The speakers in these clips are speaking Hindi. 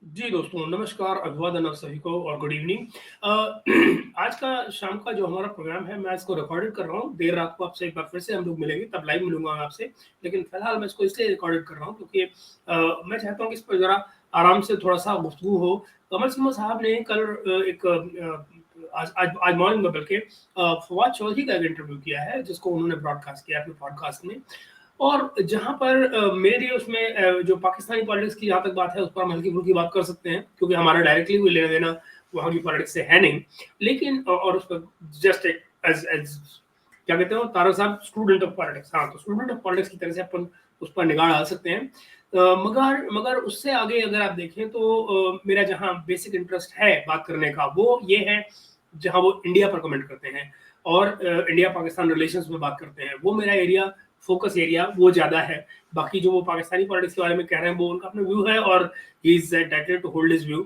जी दोस्तों, नमस्कार, अभिवादन आप सभी को और गुड इवनिंग। आज का शाम का जो हमारा प्रोग्राम है, मैं इसको रिकॉर्डेड कर रहा हूँ। देर रात को आपसे एक बार फिर से हम लोग मिलेंगे, तब लाइव मिलूँगा मैं आपसे। लेकिन फिलहाल मैं इसको इसलिए रिकॉर्डेड कर रहा हूँ क्योंकि मैं चाहता हूँ कि इस पर ज़रा आराम से थोड़ा-सा गुफ्तगू हो। कमर सिन्हा साहब ने कल आज आज आज मॉर्निंग में बल्कि फवाद चौधरी का एक इंटरव्यू किया है, जिसको उन्होंने ब्रॉडकास्ट किया अपने पॉडकास्ट में। और जहाँ पर मेरे लिए उसमें जो पाकिस्तानी पॉलिटिक्स की जहाँ तक बात है, उस पर हम हल्की-फुल्की बात कर सकते हैं, क्योंकि हमारा डायरेक्टली कोई लेना-देना वहाँ की पॉलिटिक्स से है नहीं। लेकिन और उस पर जस्ट एक एज़ एज़ क्या कहते हैं वो तारा साहब स्टूडेंट ऑफ पॉलिटिक्स, हाँ, तो स्टूडेंट ऑफ पॉलिटिक्स की तरह से अपन उस पर निगाह डाल सकते हैं। मगर मगर उससे आगे अगर आप देखें तो मेरा जहाँ बेसिक इंटरेस्ट है बात करने का, वो ये है, जहाँ वो इंडिया पर कमेंट करते हैं और इंडिया-पाकिस्तान रिलेशंस में बात करते हैं। वो मेरा एरिया फोकस एरिया वो ज़्यादा है। बाकी जो वो पाकिस्तानी पॉलिटिक्स के बारे में कह रहे हैं, वो उनका अपना व्यू है और he is entitled to hold his view.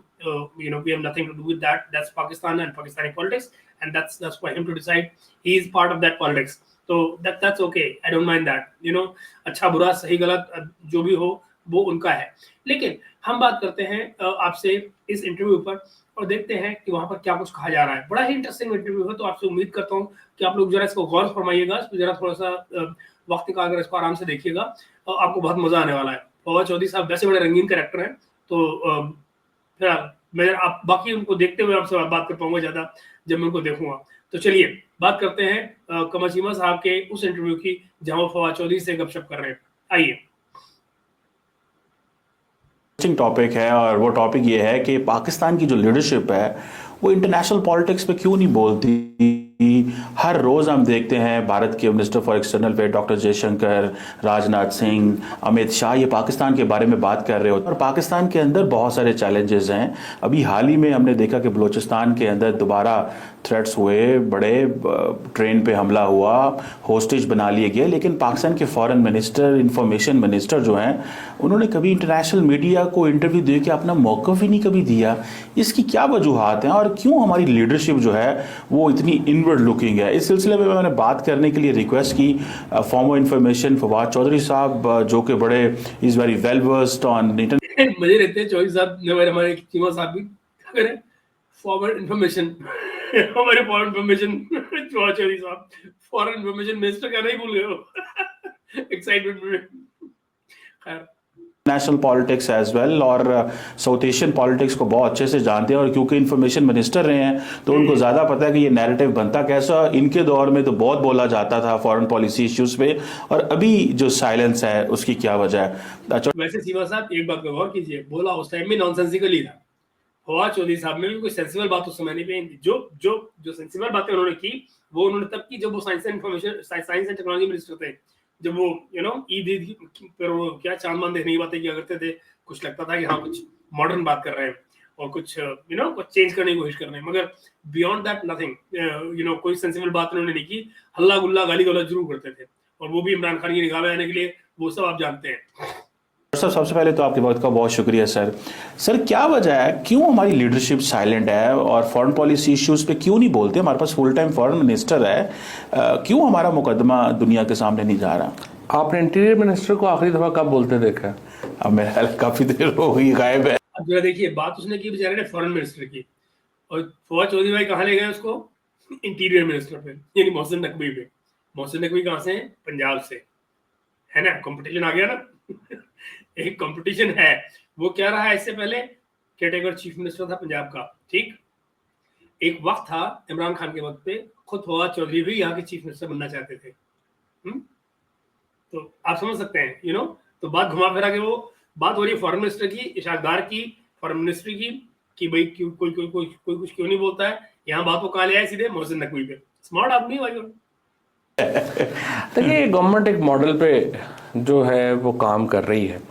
You know, we have nothing to do with that. That's Pakistan and Pakistani politics and that's for him to decide. He is part of that politics. तो that's okay, I don't mind that. You know, अच्छा बुरा सही गलत जो भी हो, वो उनका है। लेकिन हम बात करते हैं आपसे इस इंटरव्यू पर और देखते हैं कि वहाँ पर क्या कुछ कहा जा रहा है। बड़ा ही इंटरेस्टिंग इंटरव्यू है, तो आपसे उम्मीद करता हूँ कि आप लोग ज़रा इसको गौर फरमाइएगा, इस पे ज़रा थोड़ा-सा वक़्त निकाल कर इसको आराम से देखिएगा, आपको बहुत मज़ा आने वाला है। फवाद चौधरी साहब वैसे बड़े रंगीन कैरेक्टर हैं, तो फिलहाल मैं आप बाकी उनको देखते हुए आपसे बात कर पाऊँगा ज़्यादा, जब मैं उनको देखूँगा। तो चलिए, बात करते हैं कमर चीमा साहब के उस इंटरव्यू की, जहाँ वो फवाद चौधरी से गपशप कर रहे हैं। आइए। इंटरेस्टिंग टॉपिक है और वो टॉपिक ये है कि पाकिस्तान की जो लीडरशिप है वो इंटरनेशनल पॉलिटिक्स पे क्यों नहीं बोलती। हर रोज हम देखते हैं भारत के minister for external affair doctor Jaishankar, Rajnath Singh, Amit Shah ये पाकिस्तान के बारे में बात कर रहे होते हैं और पाकिस्तान के अंदर बहुत सारे चैलेंजेस हैं। अभी हाल ही में हमने देखा कि बलूचिस्तान के अंदर दोबारा थ्रेट्स हुए, बड़े ट्रेन पे हमला हुआ, होस्टेज बना लिए गए, लेकिन पाकिस्तान के फॉरेन मिनिस्टर, इंफॉर्मेशन मिनिस्टर जो हैं, उन्होंने कभी इंटरनेशनल मीडिया को इंटरव्यू दे के अपना मौक़िफ़ ही नहीं कभी दिया। इसकी क्या वजूहात हैं और क्यों हमारी लीडरशिप जो है वो इतनी इनवर्ड लुकिंग है? इस सिलसिले में मैंने बात करने के लिए रिक्वेस्ट की फॉर्मर इंफॉर्मेशन फवाद चौधरी साहब, जो कि बड़े is very well versed on मजे रहते हैं चौधरी साहब ने, हमारे चीमा साहब भी क्या करें, फॉरवर्ड इन्फॉर्मेशन हमारे फॉरेन इन्फॉर्मेशन चौधरी साहब फॉरेन इन्फॉर्मेशन मिनिस्टर का नहीं भूल गए हो एक्साइटमेंट में। खैर, नेशनल पॉलिटिक्स एज वेल और साउथ एशियन पॉलिटिक्स को बहुत अच्छे से जानते हैं और क्योंकि इंफॉर्मेशन मिनिस्टर रहे हैं तो उनको ज़्यादा पता है कि ये नैरेटिव बनता कैसा। इनके दौर में तो बहुत बोला जाता था फॉरेन पॉलिसी इश्यूज पे, और अभी जो साइलेंस है उसकी क्या वजह है? अच्छा, वैसे सीमा साहब एक बात पे गौर कीजिए, बोला उस टाइम में नॉनसेंसिकल ही था। फवाद चौधरी साहब ने भी कोई सेंसिबल बात उस समय नहीं कही। जो जो जो सेंसिबल बातें उन्होंने की, वो उन्होंने तब की जब वो science and information science and technology minister थे। जब वो यू नो ईद पर वो क्या चांद-मान देखने की बातें किया करते थे। कुछ लगता था कि हाँ, कुछ मॉडर्न बात कर रहे हैं और कुछ यू नो कुछ चेंज करने की कोशिश कर रहे हैं, मगर beyond that nothing. You know कोई सेंसिबल बात उन्होंने नहीं की। हल्ला-गुल्ला, गाली-गलौज जरूर करते थे, और वो भी इमरान खान की निगाह में आने के लिए, वो सब आप जानते हैं। सर सबसे पहले तो आपके वक्त का बहुत शुक्रिया सर। सर क्या वजह है, क्यों हमारी लीडरशिप साइलेंट है और फॉरेन पॉलिसी इश्यूज पे क्यों नहीं बोलते? हमारे पास फुल टाइम फॉरेन मिनिस्टर है, क्यों हमारा मुकदमा दुनिया के सामने नहीं जा रहा? आपने इंटीरियर मिनिस्टर को आखिरी दफा कब बोलते देखा है? अब मेरा ख्याल काफी देर हो गई, गायब है। अब जरा देखिए, बात उसने की बेचारे ने फॉरेन मिनिस्टर की, और फवाद चौधरी भाई कहाँ ले गए उसको? इंटीरियर मिनिस्टर पे, यानी मोहसिन नकवी पे। मोहसिन नकवी कहाँ से हैं? पंजाब से। है ना, कंपटीशन आ गया ना एक कंपटीशन है। वो क्या रहा है इससे पहले? कैटेगरी चीफ मिनिस्टर था पंजाब का, ठीक। एक वक्त था इमरान खान के वक्त पे, खुद फवाद चौधरी भी यहाँ के चीफ मिनिस्टर बनना चाहते थे। तो आप समझ सकते हैं, यू नो। तो बात घुमा फिरा के वो बात हो रही है फॉरेन मिनिस्टर की, इशाकदार की, फॉरेन मिनिस्ट्री की, कि भाई क्यों कोई कुछ क्यों नहीं बोलता है। यहाँ बात वो कहाँ ले आए? सीधे मोहसिन नकवी पे। स्मार्ट आदमी भाई। देखिए, गवर्नमेंट एक मॉडल पे जो है वो काम कर रही है,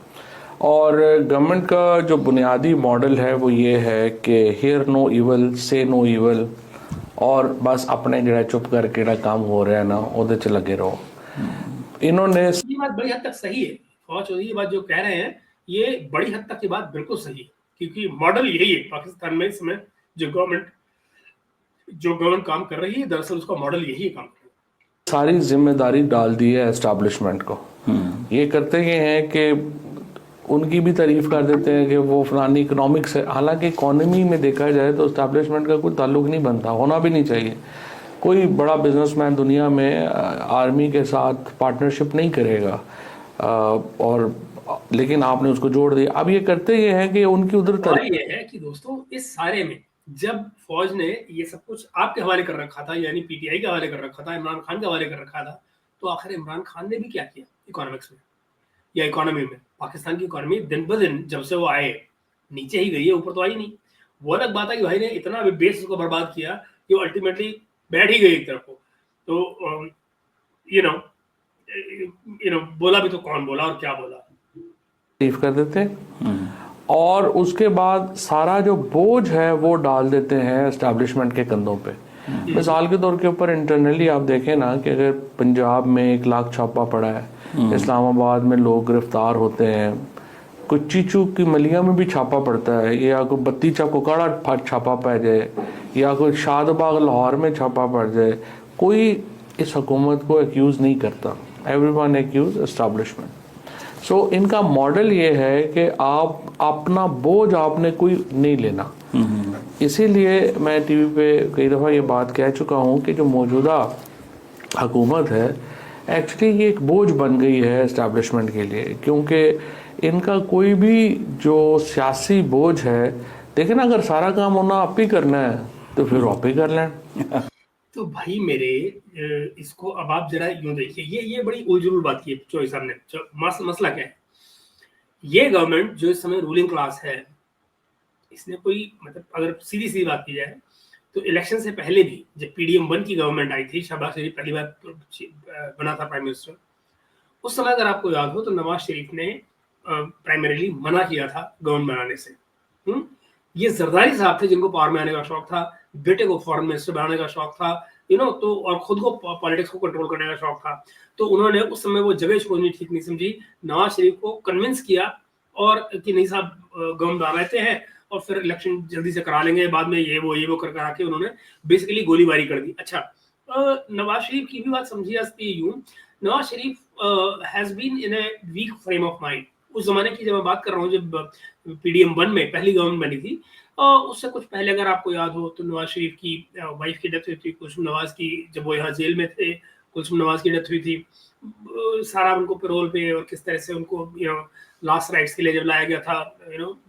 और गवर्नमेंट का जो बुनियादी मॉडल है वो ये है कि हियर नो इवल, से नो इवल, और बस अपने जरा चुप करके ना काम हो रहा है ना उधर च लगे रहो। इन्होंने ये बात बड़ी हद तक सही है। फवाद चौधरी ये बात जो कह रहे हैं, ये बड़ी हद तक की बात बिल्कुल सही है, क्योंकि मॉडल यही है पाकिस्तान में इस समय। जो गवर्नमेंट काम कर रही है, दरअसल उसका मॉडल यही है काम कर रही है। सारी जिम्मेदारी डाल दी है एस्टैब्लिशमेंट को। ये करते ये हैं कि उनकी भी तारीफ कर देते हैं कि वो फलानी इकोनॉमिक्स है। हालांकि इकोनॉमी में देखा जाए तो एस्टैब्लिशमेंट का कोई ताल्लुक नहीं बनता, होना भी नहीं चाहिए। कोई बड़ा बिजनेसमैन दुनिया में आर्मी के साथ पार्टनरशिप नहीं करेगा, और लेकिन आपने उसको जोड़ दिया। अब ये करते ये हैं कि उनकी उधर सवाल ये है कि दोस्तों इस सारे में जब फौज ने ये सब कुछ आपके हवाले कर रखा था, यानी पीटीआई के हवाले कर रखा था, इमरान खान के हवाले कर रखा था, तो आखिर इमरान खान ने भी क्या किया इकोनॉमिक्स में या इकोनॉमी में? पाकिस्तान की इकोनॉमी दिन ब दिन जब से वो आए नीचे ही गई है, ऊपर तो आई नहीं। वो अलग बात है कि भाई ने इतना बेस उसको बर्बाद किया कि वो अल्टीमेटली बैठ ही गई एक तरफ को। तो यू नो बोला भी तो कौन बोला और क्या बोला, तारीफ कर देते हैं, और उसके बाद सारा जो बोझ है वो डाल देते हैं एस्टैब्लिशमेंट के कंधों पे। मिसाल के तौर के ऊपर इंटरनली आप देखें ना कि अगर पंजाब में 1 लाख छापा पड़ा है, इस्लामाबाद में लोग गिरफ्तार होते हैं, कोई चीचू की मलिया में भी छापा पड़ता है, या कोई बत्ती चा कोकाड़ा छापा पड़ जाए, या कोई शादबाग लाहौर में छापा पड़ जाए, कोई इस हुकूमत को एक्यूज नहीं करता। Everyone accused establishment. सो इनका मॉडल ये है कि आप अपना बोझ आपने कोई नहीं लेना। इसीलिए मैं टीवी पे कई दफ़ा ये बात कह चुका हूँ कि जो मौजूदा हुकूमत है एक्चुअली ये एक बोझ बन गई है एस्टैब्लिशमेंट के लिए, क्योंकि इनका कोई भी जो सियासी बोझ है, देखें ना, अगर सारा काम होना आप ही करना है तो फिर आप ही कर लें। तो भाई मेरे इसको अब आप जरा यूं देखिए, ये बड़ी उलझुल बात की चौधरी साहब ने। मसला क्या है? ये गवर्नमेंट जो इस समय रूलिंग क्लास है, इसने कोई मतलब अगर सीधी सी बात की जाए तो इलेक्शन से पहले भी जब PDM 1 की गवर्नमेंट आई थी, शहबाज शरीफ पहली बार बना था प्राइम मिनिस्टर, उस समय अगर आपको याद हो तो नवाज शरीफ ने प्राइमरीली मना किया था गवर्नमेंट बनाने से। ये जरदारी साहब थे जिनको पावर में आने का शौक था, बेटे को फॉरेन मिनिस्टर बनाने का शौक था, तो और खुद को पॉलिटिक्स को कंट्रोल करने का शौक था। तो उन्होंने उस समय वो जगह छोड़नी ठीक नहीं समझी, नवाज शरीफ को कन्विंस किया और कि नहीं साहब गवर्नमेंट बना लेते हैं और फिर इलेक्शन जल्दी से करा लेंगे, बाद में ये वो कर करा के उन्होंने बेसिकली गोलीबारी कर दी। अच्छा, नवाज शरीफ की भी बात समझिए यूं, Nawaz Sharif has been in a weak frame of mind. उस जमाने की जब मैं बात कर रहा हूँ जब PDM 1 में पहली गवर्नमेंट बनी थी, उससे कुछ पहले अगर आपको याद हो तो नवाज शरीफ की वाइफ की डेथ हुई थी, कुलसुम नवाज की, जब वो यहाँ जेल में थे, कुलसुम नवाज की डेथ हुई थी। सारा उनको पैरोल पे और किस तरह से उनको लास्ट राइट्स के लिए जब लाया गया था,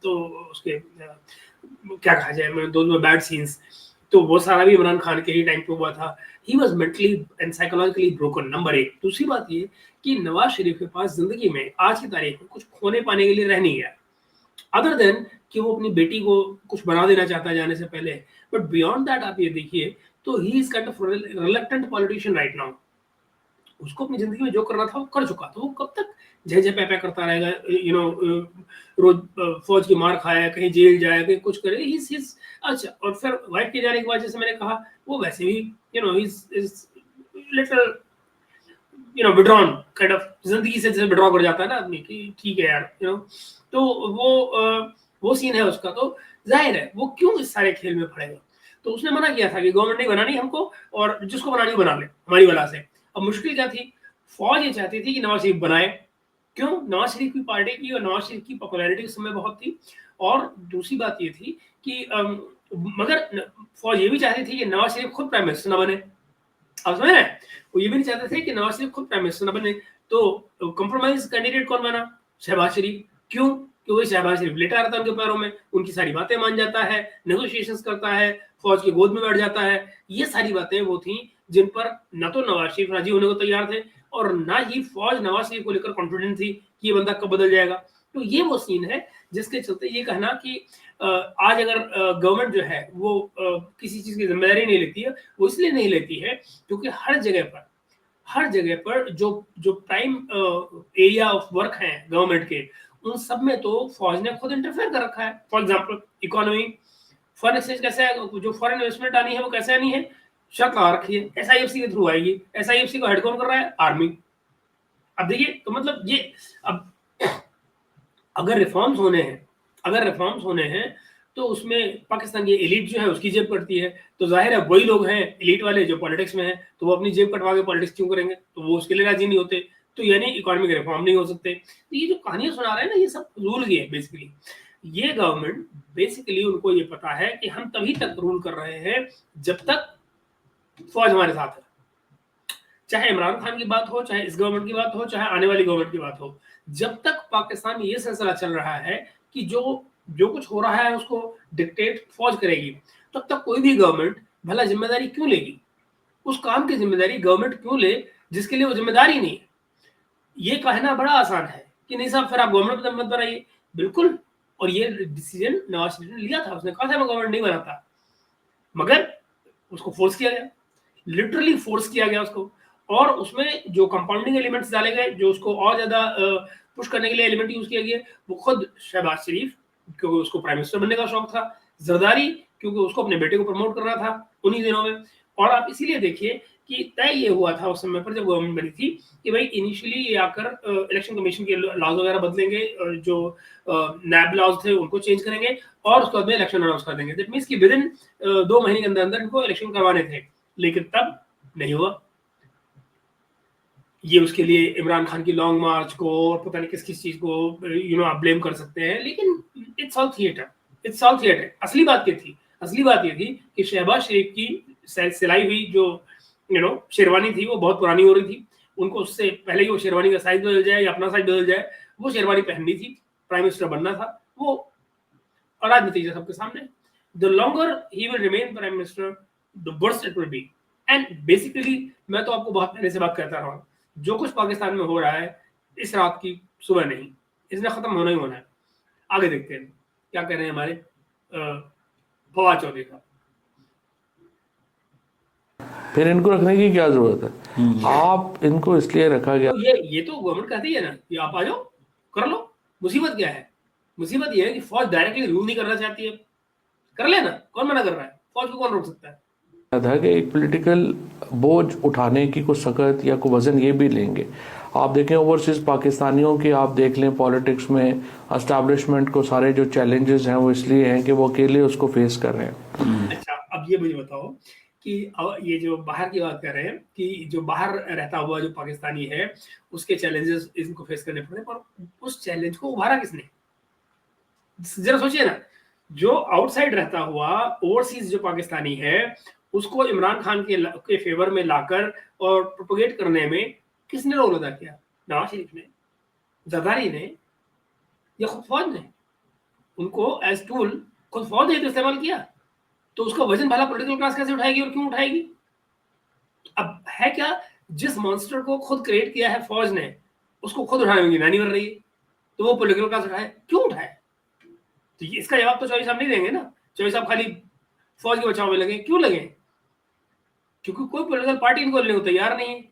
तो उसके क्या कहा जाए, दोनों बैड सीन्स, तो वो सारा भी इमरान खान के ही टाइम पे हुआ था। He was mentally and psychologically broken, number 1। दूसरी बात ये कि नवाज शरीफ के पास जिंदगी में आज की तारीख में कुछ खोने पाने के लिए रह नहीं गया, अदर देन कि वो अपनी बेटी को कुछ बना देना चाहता है जाने से पहले। बट बियॉन्ड दैट आप ये देखिए तो he is kind of reluctant politician right now. उसको अपनी जिंदगी में जो करना था वो कर चुका, तो वो कब तक जय जय पै करता रहेगा? रोज फौज की मार खाया, कहीं जेल जाए, कहीं कुछ करे। अच्छा, और फिर वाइफ के जाने के बाद जैसे मैंने कहा, वो वैसे भी लिटिल विड्रॉन काइंड ऑफ, जिंदगी से जैसे विड्रॉ कर जाता है ना आदमी कि ठीक है यार, तो वो सीन है उसका। तो जाहिर है वो क्यों इस सारे खेल में पड़ेगा। तो उसने मना किया था कि गवर्नमेंट नहीं बनानी हमको, और जिसको बनानी बना ले हमारी वजह से। अब मुश्किल क्या थी? फौज ये चाहती थी कि नवाज शरीफ बनाए। क्यों? नवाज शरीफ की पार्टी की और नवाज शरीफ की पॉपुलैरिटी उस समय बहुत थी। और दूसरी बात ये थी कि मगर फौज ये भी चाहती थी कि नवाज शरीफ खुद प्राइम मिनिस्टर न बने। अब समझ रहे हैं? वो ये भी नहीं चाहते थे कि नवाज शरीफ खुद प्राइम मिनिस्टर न बने। तो कंप्रोमाइज कैंडिडेट कौन बना? शहबाज शरीफ। क्यों? क्योंकि शहबाज शरीफ लेटा रहता है उनके पैरों में, उनकी सारी बातें मान जाता है, नेगोशिएशंस करता है, फौज की गोद में बैठ जाता है। ये सारी बातें वो थी जिन पर न तो नवाज शरीफ राजी होने को तैयार थे और ना ही फौज नवाज शरीफ को लेकर कॉन्फिडेंट थी कि ये बंदा कब बदल जाएगा। तो ये वो सीन है जिसके चलते ये कहना कि आज अगर गवर्नमेंट जो है वो किसी चीज की जिम्मेदारी नहीं लेती है, वो इसलिए नहीं लेती है क्योंकि हर जगह पर जो प्राइम एरिया ऑफ वर्क है गवर्नमेंट के, उन सब में तो फौज ने खुद इंटरफेयर कर रखा है। For example economy, foreign exchange कैसे है, जो फॉरेन इन्वेस्टमेंट आनी है वो कैसे आनी है, शर्त लगा रखी है, SIFC के थ्रू आएगी। SIFC को हेड कौन कर रहा है? आर्मी। अब देखिए, तो मतलब ये अब अगर रिफॉर्म्स होने हैं तो उसमें पाकिस्तान की एलिट जो है उसकी जेब कटती है। तो जाहिर है वही लोग हैं एलिट वाले जो पॉलिटिक्स में हैं, तो वो अपनी जेब कटवा के पॉलिटिक्स क्यों करेंगे? तो वो उसके लिए राजी नहीं होते। तो यानी इकोनॉमिक रिफॉर्म नहीं हो सकते। तो ये जो कहानियां सुना रहे हैं ना, ये सब रूल की है बेसिकली। ये गवर्नमेंट बेसिकली उनको ये पता है कि हम तभी तक रूल कर रहे हैं जब तक फौज हमारे साथ है। चाहे इमरान खान की बात हो, चाहे इस गवर्नमेंट की बात हो, चाहे आने वाली गवर्नमेंट की बात हो, जब तक पाकिस्तान में ये सिलसिला चल रहा है कि जो कुछ हो रहा है उसको डिक्टेट फौज करेगी, तब तक कोई भी गवर्नमेंट भला जिम्मेदारी क्यों लेगी? उस काम की जिम्मेदारी गवर्नमेंट क्यों ले जिसके लिए वो जिम्मेदारी नहीं है? ये कहना बड़ा आसान है कि नहीं साहब फिर आप गवर्नमेंट मत बनाइए। बिल्कुल, और ये डिसीजन नवाज शरीफ ने लिया था। उसने कहा था मैं गवर्नमेंट नहीं बनाता, मगर उसको फोर्स किया गया, लिटरली फोर्स किया गया उसको। और उसमें जो कंपाउंडिंग एलिमेंट्स डाले गए, जो उसको और ज्यादा पुश करने के लिए एलिमेंट यूज किया गया, वो खुद शहबाज शरीफ, क्योंकि उसको प्राइम मिनिस्टर बनने का शौक था, जरदारी क्योंकि उसको अपने बेटे को प्रमोट करना था उन्हीं दिनों में। और आप इसीलिए देखिए कि तय ये हुआ था उस समय पर जब गवर्नमेंट बनी थी कि भाई इनिशियली ये आकर इलेक्शन कमीशन के लॉज वगैरह बदलेंगे, जो नैब लॉज थे उनको चेंज करेंगे और उसके बाद में इलेक्शन अनाउंस कर देंगे। दैट मींस कि विद इन 2 महीने के अंदर अंदर इनको इलेक्शन करवाने थे, लेकिन तब नहीं हुआ। ये उसके लिए इमरान खान की लॉन्ग मार्च को और पता नहीं किस किस चीज को आप ब्लेम कर सकते हैं, लेकिन it's all theatre, it's all theatre. असली बात ये थी, असली बात ये थी कि शहबाज शरीफ की सिलाई हुई जो शेरवानी थी वो बहुत पुरानी हो रही थी। उनको उससे पहले ही वो शेरवानी का साइज बदल जाए या अपना साइज बदल जाए, वो शेरवानी पहननी थी, प्राइम मिनिस्टर बनना था वो। और आज नतीजा सबके सामने, the longer he will remain prime minister the worst it will be. And basically मैं तो आपको बहुत पहले से बात करता रहा हूँ, जो कुछ पाकिस्तान में हो रहा है इस रात की सुबह नहीं, इसने खत्म होना ही होना है। आगे देखते हैं क्या कह रहे हैं हमारे फवाद चौधरी साहब। फिर इनको रखने की क्या जरूरत है? आप इनको इसलिए रखा गया। तो ये तो गवर्नमेंट कहती है ना कि आप आ जाओ कर लो। मुसीबत क्या है? मुसीबत ये है कि फौज डायरेक्टली रूल नहीं करना चाहती है। कर लेना, कौन मना कर रहा है? फौज को कौन रोक सकता है? था कि एक पॉलिटिकल बोझ उठाने की कोई सकत या कोई वजन ये भी लेंगे। आप देखें ओवरसीज पाकिस्तानियों की, आप देख लें पॉलिटिक्स में एस्टैब्लिशमेंट को सारे जो चैलेंजेस हैं वो इसलिए हैं कि वो अकेले उसको फेस कर रहे हैं। अच्छा, अब ये मुझे बताओ कि ये जो बाहर की बात कर रहे हैं कि जो बाहर रहता हुआ जो पाकिस्तानी है उसके चैलेंजेस इनको फेस करने पड़ते हैं, पर उस चैलेंज को उभारा किसने? जरा सोचिए ना, जो आउटसाइड रहता हुआ ओवरसीज जो पाकिस्तानी है उसको इमरान खान के फेवर में लाकर और प्रोपोगेट करने में किसने रोल अदा किया? नवाज शरीफ ने, जरदारी ने, या खुद फौज ने? उनको एज टूल खुद फौज ने तो इस्तेमाल किया, तो उसका वजन भला पॉलिटिकल क्लास कैसे उठाएगी और क्यों उठाएगी? अब है क्या, जिस मॉन्स्टर को खुद क्रिएट किया है फौज ने उसको खुद उठाने में गिनानी बन रही है, तो वो पॉलिटिकल क्लास उठाए क्यों उठाए? तो इसका जवाब तो चौधरी साहब नहीं देंगे ना। चौधरी साहब खाली फौज के बचाव में लगे, क्यों लगे? क्योंकि कोई पॉलिटिकल पार्टी इनको लेने को तैयार नहीं है।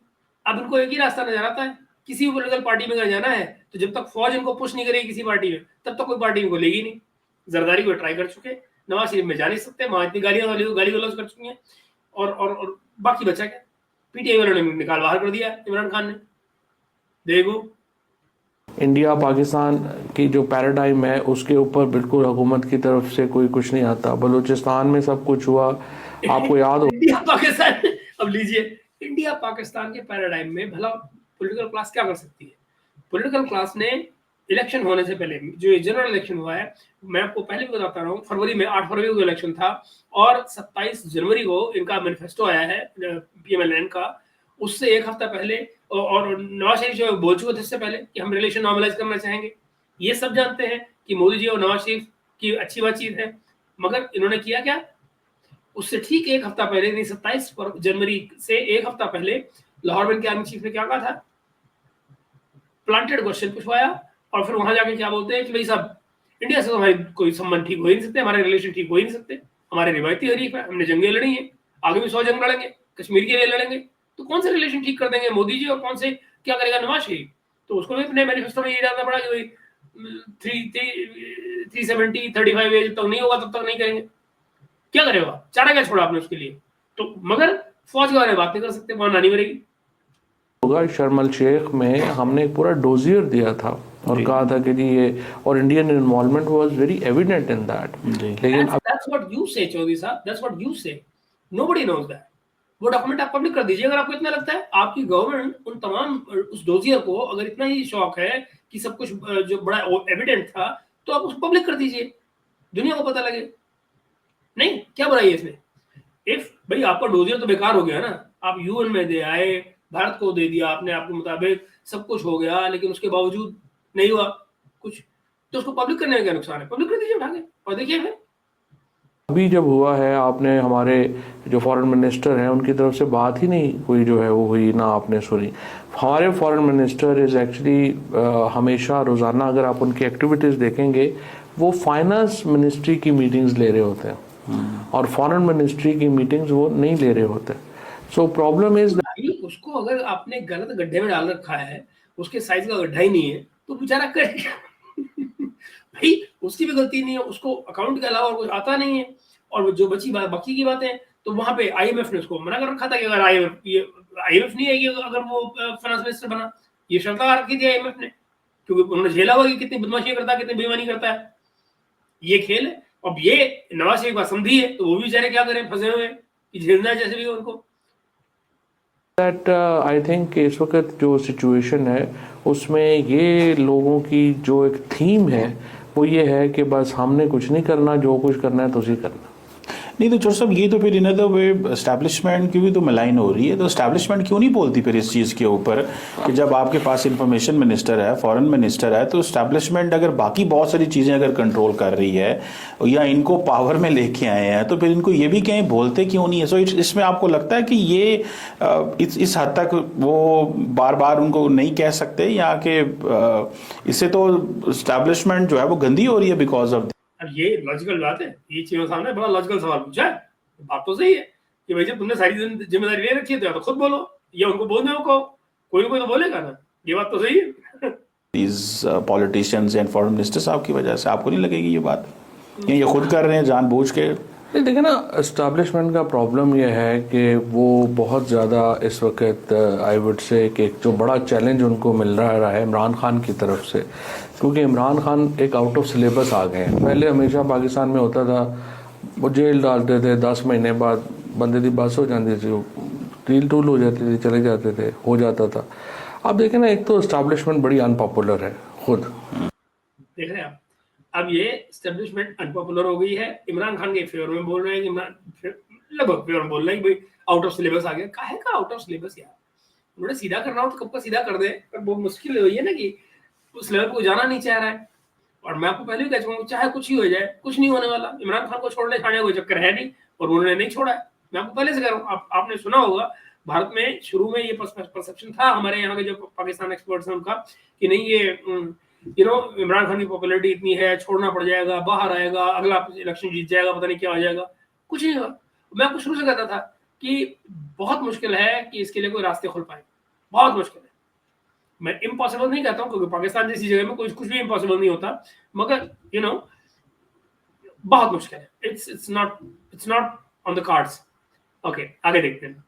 अब इनको एक ही रास्ता नजर आता है, किसी भी पॉलिटिकल पार्टी में अगर जाना है तो जब तक फौज इनको पुश नहीं करेगी किसी पार्टी में, तब तक कोई पार्टी इनको लेगी नहीं। जरदारी को ट्राई कर चुके, नवाज शरीफ में जा नहीं सकते, वहां इतनी गाली गलौज कर चुकी हैं, और बाकी बचा क्या? पीटीआई वालों ने निकाल बाहर कर दिया इमरान खान ने। देखो इंडिया पाकिस्तान की जो पैराडाइम है उसके ऊपर बिल्कुल हुकूमत की तरफ से कोई कुछ नहीं आता। बलूचिस्तान में सब कुछ हुआ, आपको याद हो। इंडिया पाकिस्तान, अब लीजिए, इंडिया पाकिस्तान के पैराडाइम में भला पॉलिटिकल क्लास क्या कर सकती है? पॉलिटिकल क्लास ने इलेक्शन होने से पहले जो जनरल इलेक्शन हुआ है, मैं आपको पहले भी बताता रहा हूँ, फरवरी में 8 फरवरी को इलेक्शन था और 27 जनवरी को इनका मैनिफेस्टो आया है पीएमएलएन का। उससे एक हफ्ता पहले और नवाज शरीफ जो बोल चुके थे इससे पहले कि हम रिलेशन नॉर्मलाइज करना चाहेंगे। ये सब जानते हैं कि मोदी जी और नवाज शरीफ की अच्छी बातचीत है, मगर इन्होंने किया क्या? उससे ठीक एक हफ्ता पहले, 27 जनवरी से एक हफ्ता पहले लाहौर में इनके आर्मी चीफ ने क्या कहा था? प्लांटेड क्वेश्चन पूछवाया और फिर वहां जाके क्या बोलते हैं कि भाई साहब इंडिया से तो हमारी कोई संबंध ठीक हो ही नहीं सकते, हमारे रिलेशन ठीक हो ही नहीं सकते, हमारे रिवायती हरीफ है, हमने जंगें लड़ी हैं, आगे भी 100 जंग लड़ेंगे, कश्मीर के लिए लड़ेंगे, तो कौन से रिलेशन ठीक कर देंगे मोदी जी और कौन से क्या करेगा नवाज शरीफ? तो उसको भी अपने मैनिफेस्टो में ये डालना पड़ा कि 370 35 एज तक नहीं होगा तब तक नहीं करेंगे। क्या करेगा? चारा क्या छोड़ा आपने उसके लिए? तो मगर फौज के बारे में बात नहीं कर सकते, वहां नानी मरेगी। होगा शर्म अल शेख में हमने एक पूरा डोजियर दिया था और कहा था कि जी ये, और Indian involvement was very evident in that. लेकिन that's what you say, Chaudhary साहब, that's what you say, nobody knows that, वो डॉक्यूमेंट आप पब्लिक कर दीजिए। अगर आपको इतना लगता है, आपकी गवर्नमेंट उन तमाम उस डोजियर को अगर इतना ही शौक है कि सब कुछ जो बड़ा एविडेंट था, तो आप उसको पब्लिक कर दीजिए, दुनिया को पता लगे। नहीं, क्या बुराई है इसमें? इफ भाई आपका डोजियर तो बेकार हो गया ना, आप यूएन में दे आए, भारत को दे दिया आपने, आपके मुताबिक सब कुछ हो गया, लेकिन उसके बावजूद नहीं हुआ कुछ, तो उसको पब्लिक करने में क्या नुकसान है? पब्लिक कर दीजिए उठा के, और देखिए फिर। अभी जब हुआ है, आपने हमारे जो फॉरेन मिनिस्टर हैं उनकी तरफ से बात ही नहीं कोई जो है वो हुई, ना आपने सुनी। हमारे फॉरेन मिनिस्टर इज़ एक्चुअली हमेशा रोज़ाना अगर आप उनकी एक्टिविटीज़ देखेंगे, वो फाइनेंस मिनिस्ट्री की मीटिंग्स ले रहे होते हैं और फॉरेन मिनिस्ट्री की मीटिंग्स वो नहीं ले रहे होते। सो प्रॉब्लम इज भाई उसको अगर आपने गलत गड्ढे में डाल रखा है, उसके साइज का गड्ढा ही नहीं है, तो बेचारा करे क्या? भाई उसकी भी गलती नहीं है, उसको अकाउंट के अलावा और कुछ आता नहीं है। और जो बाकी की बातें, तो वहां पे आईएमएफ ने उसको मना कर रखा था कि अगर आईएमएफ नहीं आएगी अगर वो फाइनेंस मिनिस्टर बना, ये शर्त लगा रखी थी आईएमएफ ने, क्योंकि उन्होंने झेला हुआ कि कितनी बदमाशी करता है, कितनी बेईमानी करता है। ये खेल है। अब ये नवाज शरीफ का समझी है, तो वो भी बेचारे क्या करें, फंसे हुए हैं कि झेलना है जैसे भी हो उनको। दैट आई थिंक इस वक्त जो सिचुएशन है उसमें ये लोगों की जो एक थीम है वो ये है कि बस हमने कुछ नहीं करना, जो कुछ करना है तो उसी करना। नहीं तो चोर साहब, ये तो फिर इन्हें तो वे एस्टैब्लिशमेंट की भी तो मलाइन हो रही है, तो एस्टैब्लिशमेंट क्यों नहीं बोलती फिर इस चीज़ के ऊपर कि जब आपके पास इंफॉर्मेशन मिनिस्टर है, फॉरेन मिनिस्टर है, तो एस्टैब्लिशमेंट अगर बाकी बहुत सारी चीज़ें अगर कंट्रोल कर रही है या इनको पावर में लेके आए हैं, तो फिर इनको ये भी कहीं बोलते क्यों नहीं है? सो इसमें आपको लगता है कि ये इस हद तक वो बार बार उनको नहीं कह सकते, या कि इससे तो एस्टैब्लिशमेंट जो है वो गंदी हो रही है बिकॉज ऑफ। अब ये लॉजिकल बात है, ये चीजों सामने बड़ा लॉजिकल सवाल पूछा है। बात तो सही है कि भाई जब तुमने सारी जिम्मेदारी ले रखी है, तो या तो खुद बोलो या उनको बोलने को, कोई ना कोई तो बोलेगा ना। ये बात तो सही है। these politicians and foreign minister साहब की वजह से आपको नहीं लगेगी ये बात, या ये खुद कर रहे हैं जानबूझ के? नहीं, देखिए ना, एस्टैब्लिशमेंट का प्रॉब्लम ये है कि वो बहुत ज़्यादा इस वक्त आई वुड से कि एक जो बड़ा चैलेंज उनको मिल रहा है इमरान खान की तरफ से, क्योंकि इमरान खान एक आउट ऑफ सिलेबस आ गए हैं। पहले हमेशा पाकिस्तान में होता था वो जेल डालते थे, 10 महीने बाद बंदे की बस हो जाती थी, टील टूल हो जाती थी, चले जाते थे, हो जाता था। अब देखें ना, एक तो एस्टैब्लिशमेंट बड़ी अनपॉपुलर है खुद, देख रहे हैं आप, अब ये एस्टेब्लिशमेंट अनपॉपुलर हो गई है, इमरान खान के फेवर में बोल रहे हैं कि लगभग फेवर में बोल रहे हैं कि भाई आउट ऑफ सिलेबस आ गया। काहे का आउट ऑफ सिलेबस यार? उन्होंने सीधा करना हो तो कब का सीधा कर दे, पर बहुत मुश्किल हुई है ना कि उस लेवल को जाना नहीं चाह रहा है। और मैं आपको पहले भी कह चुका हूँ, चाहे कुछ ही हो जाए, कुछ नहीं होने वाला। इमरान खान को छोड़ने छाड़ने कोई चक्कर है नहीं, और उन्होंने नहीं छोड़ा है। मैं आपको पहले से कह रहा हूँ, आपने सुना होगा भारत में शुरू में ये परसेप्शन था, हमारे यहाँ के जो पाकिस्तान एक्सपर्ट्स हैं उनका, कि नहीं ये इमरान खान की पॉपुलैरिटी इतनी है, छोड़ना पड़ जाएगा, बाहर आएगा, अगला इलेक्शन जीत जाएगा, पता नहीं क्या हो जाएगा। कुछ नहीं हुआ। मैं आपको शुरू से कहता था कि बहुत मुश्किल है कि इसके लिए कोई रास्ते खुल पाए, बहुत मुश्किल है। मैं इम्पॉसिबल नहीं कहता हूँ, क्योंकि पाकिस्तान जैसी जगह में कुछ भी इम्पॉसिबल नहीं होता, मगर बहुत मुश्किल है। It's not on the cards. Okay, आगे देखते हैं।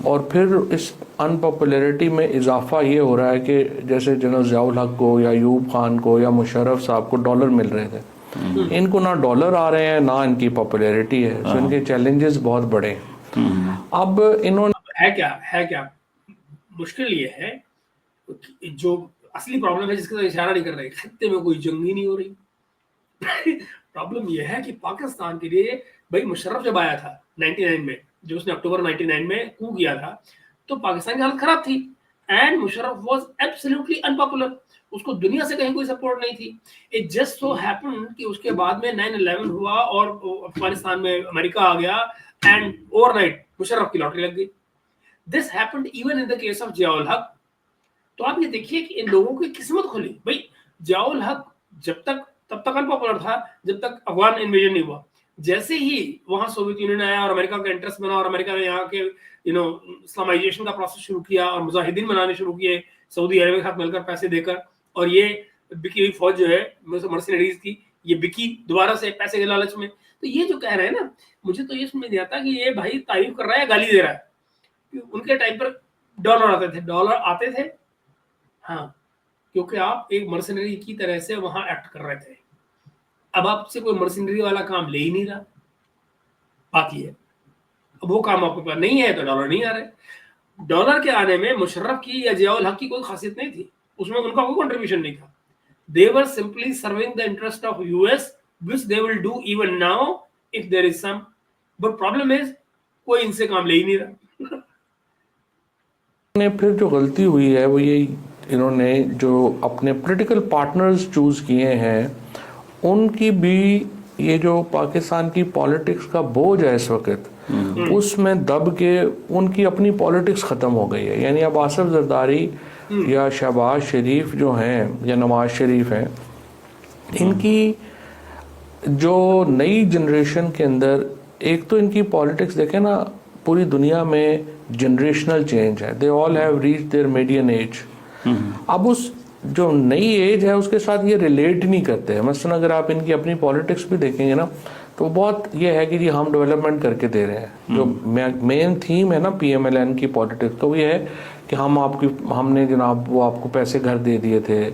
और फिर इस अनपॉपुलैरिटी में इजाफा ये हो रहा है कि जैसे जनरल ज़ियाउल हक को या अयूब खान को या मुशर्रफ साहब को डॉलर मिल रहे थे, इनको ना डॉलर आ रहे हैं ना इनकी पॉपुलैरिटी है, तो इनके चैलेंजेस बहुत बड़े हैं। अब इन्होंने है क्या मुश्किल ये है, जो असली प्रॉब्लम है जिसके साथ इशारा नहीं कर रहे, खत्ते में कोई जंग ही नहीं हो रही। प्रॉब्लम ये है कि पाकिस्तान के लिए भाई मुशर्रफ जब आया था 99 में, जो उसने अक्टूबर 99 में कू किया था, तो पाकिस्तान की हालत खराब थी, and Musharraf was absolutely unpopular. उसको दुनिया से कहीं कोई सपोर्ट नहीं थी। इट जस्ट सो हैपेंड कि उसके बाद में 9/11 हुआ और अफगानिस्तान में अमेरिका आ गया, एंड ओवरनाइट मुशर्रफ की लॉटरी लग गई। This happened even in the case of Ziaul हक। तो आप ये देखिए कि इन लोगों की किस्मत खुली। भाई जियाउल हक तब तक अनपॉपुलर था जब तक अफगान इन्वेजन नहीं हुआ। जैसे ही वहां सोवियत यूनियन आया और अमेरिका का इंटरेस्ट बना, और अमेरिका ने यहाँ के इस्लामाइजेशन का प्रोसेस शुरू किया और मुजाहिदीन बनाने शुरू किए सऊदी अरब के साथ मिलकर पैसे देकर, और ये बिकी हुई फौज जो है मर्सिनरीज की, ये बिकी दोबारा से पैसे के लालच में। तो ये जो कह रहे हैं ना, मुझे तो ये समझ नहीं आता कि ये भाई तारीफ कर रहा है या गाली दे रहा है। उनके टाइम पर डॉलर आते थे, हाँ, क्योंकि आप एक मर्सिनरी की तरह से वहां एक्ट कर रहे थे। अब आपसे कोई मर्सिनरी वाला काम ले ही नहीं रहा। बात ये है। अब वो काम आपके पास नहीं है तो डॉलर नहीं आ रहे। डॉलर के आने में मुशर्रफ की या जियाउल हक की कोई खासियत नहीं थी, उसमें उनका कोई कंट्रीब्यूशन नहीं था। They were simply serving the interest of US, which they will do even now if there is some. But problem is कोई इनसे काम ले ही नहीं रहा। ने फिर जो गलती हुई है वो ये, इन्होंने जो अपने पॉलिटिकल पार्टनर्स चूज किए हैं उनकी भी, ये जो पाकिस्तान की पॉलिटिक्स का बोझ है इस वक्त, उसमें दब के उनकी अपनी पॉलिटिक्स ख़त्म हो गई है। यानी अब आसिफ जरदारी या शहबाज शरीफ जो हैं या नवाज शरीफ हैं, इनकी जो नई जनरेशन के अंदर, एक तो इनकी पॉलिटिक्स देखें ना, पूरी दुनिया में जनरेशनल चेंज है। They all have reach their median age. अब उस जो नई एज है उसके साथ ये रिलेट नहीं करते हैं। मसलन अगर आप इनकी अपनी पॉलिटिक्स भी देखेंगे ना, तो बहुत ये है कि जी हम डेवलपमेंट करके दे रहे हैं। जो मेन थीम है ना PMLN की पॉलिटिक्स, तो ये है कि हमने जनाब वो आपको पैसे घर दे दिए थे,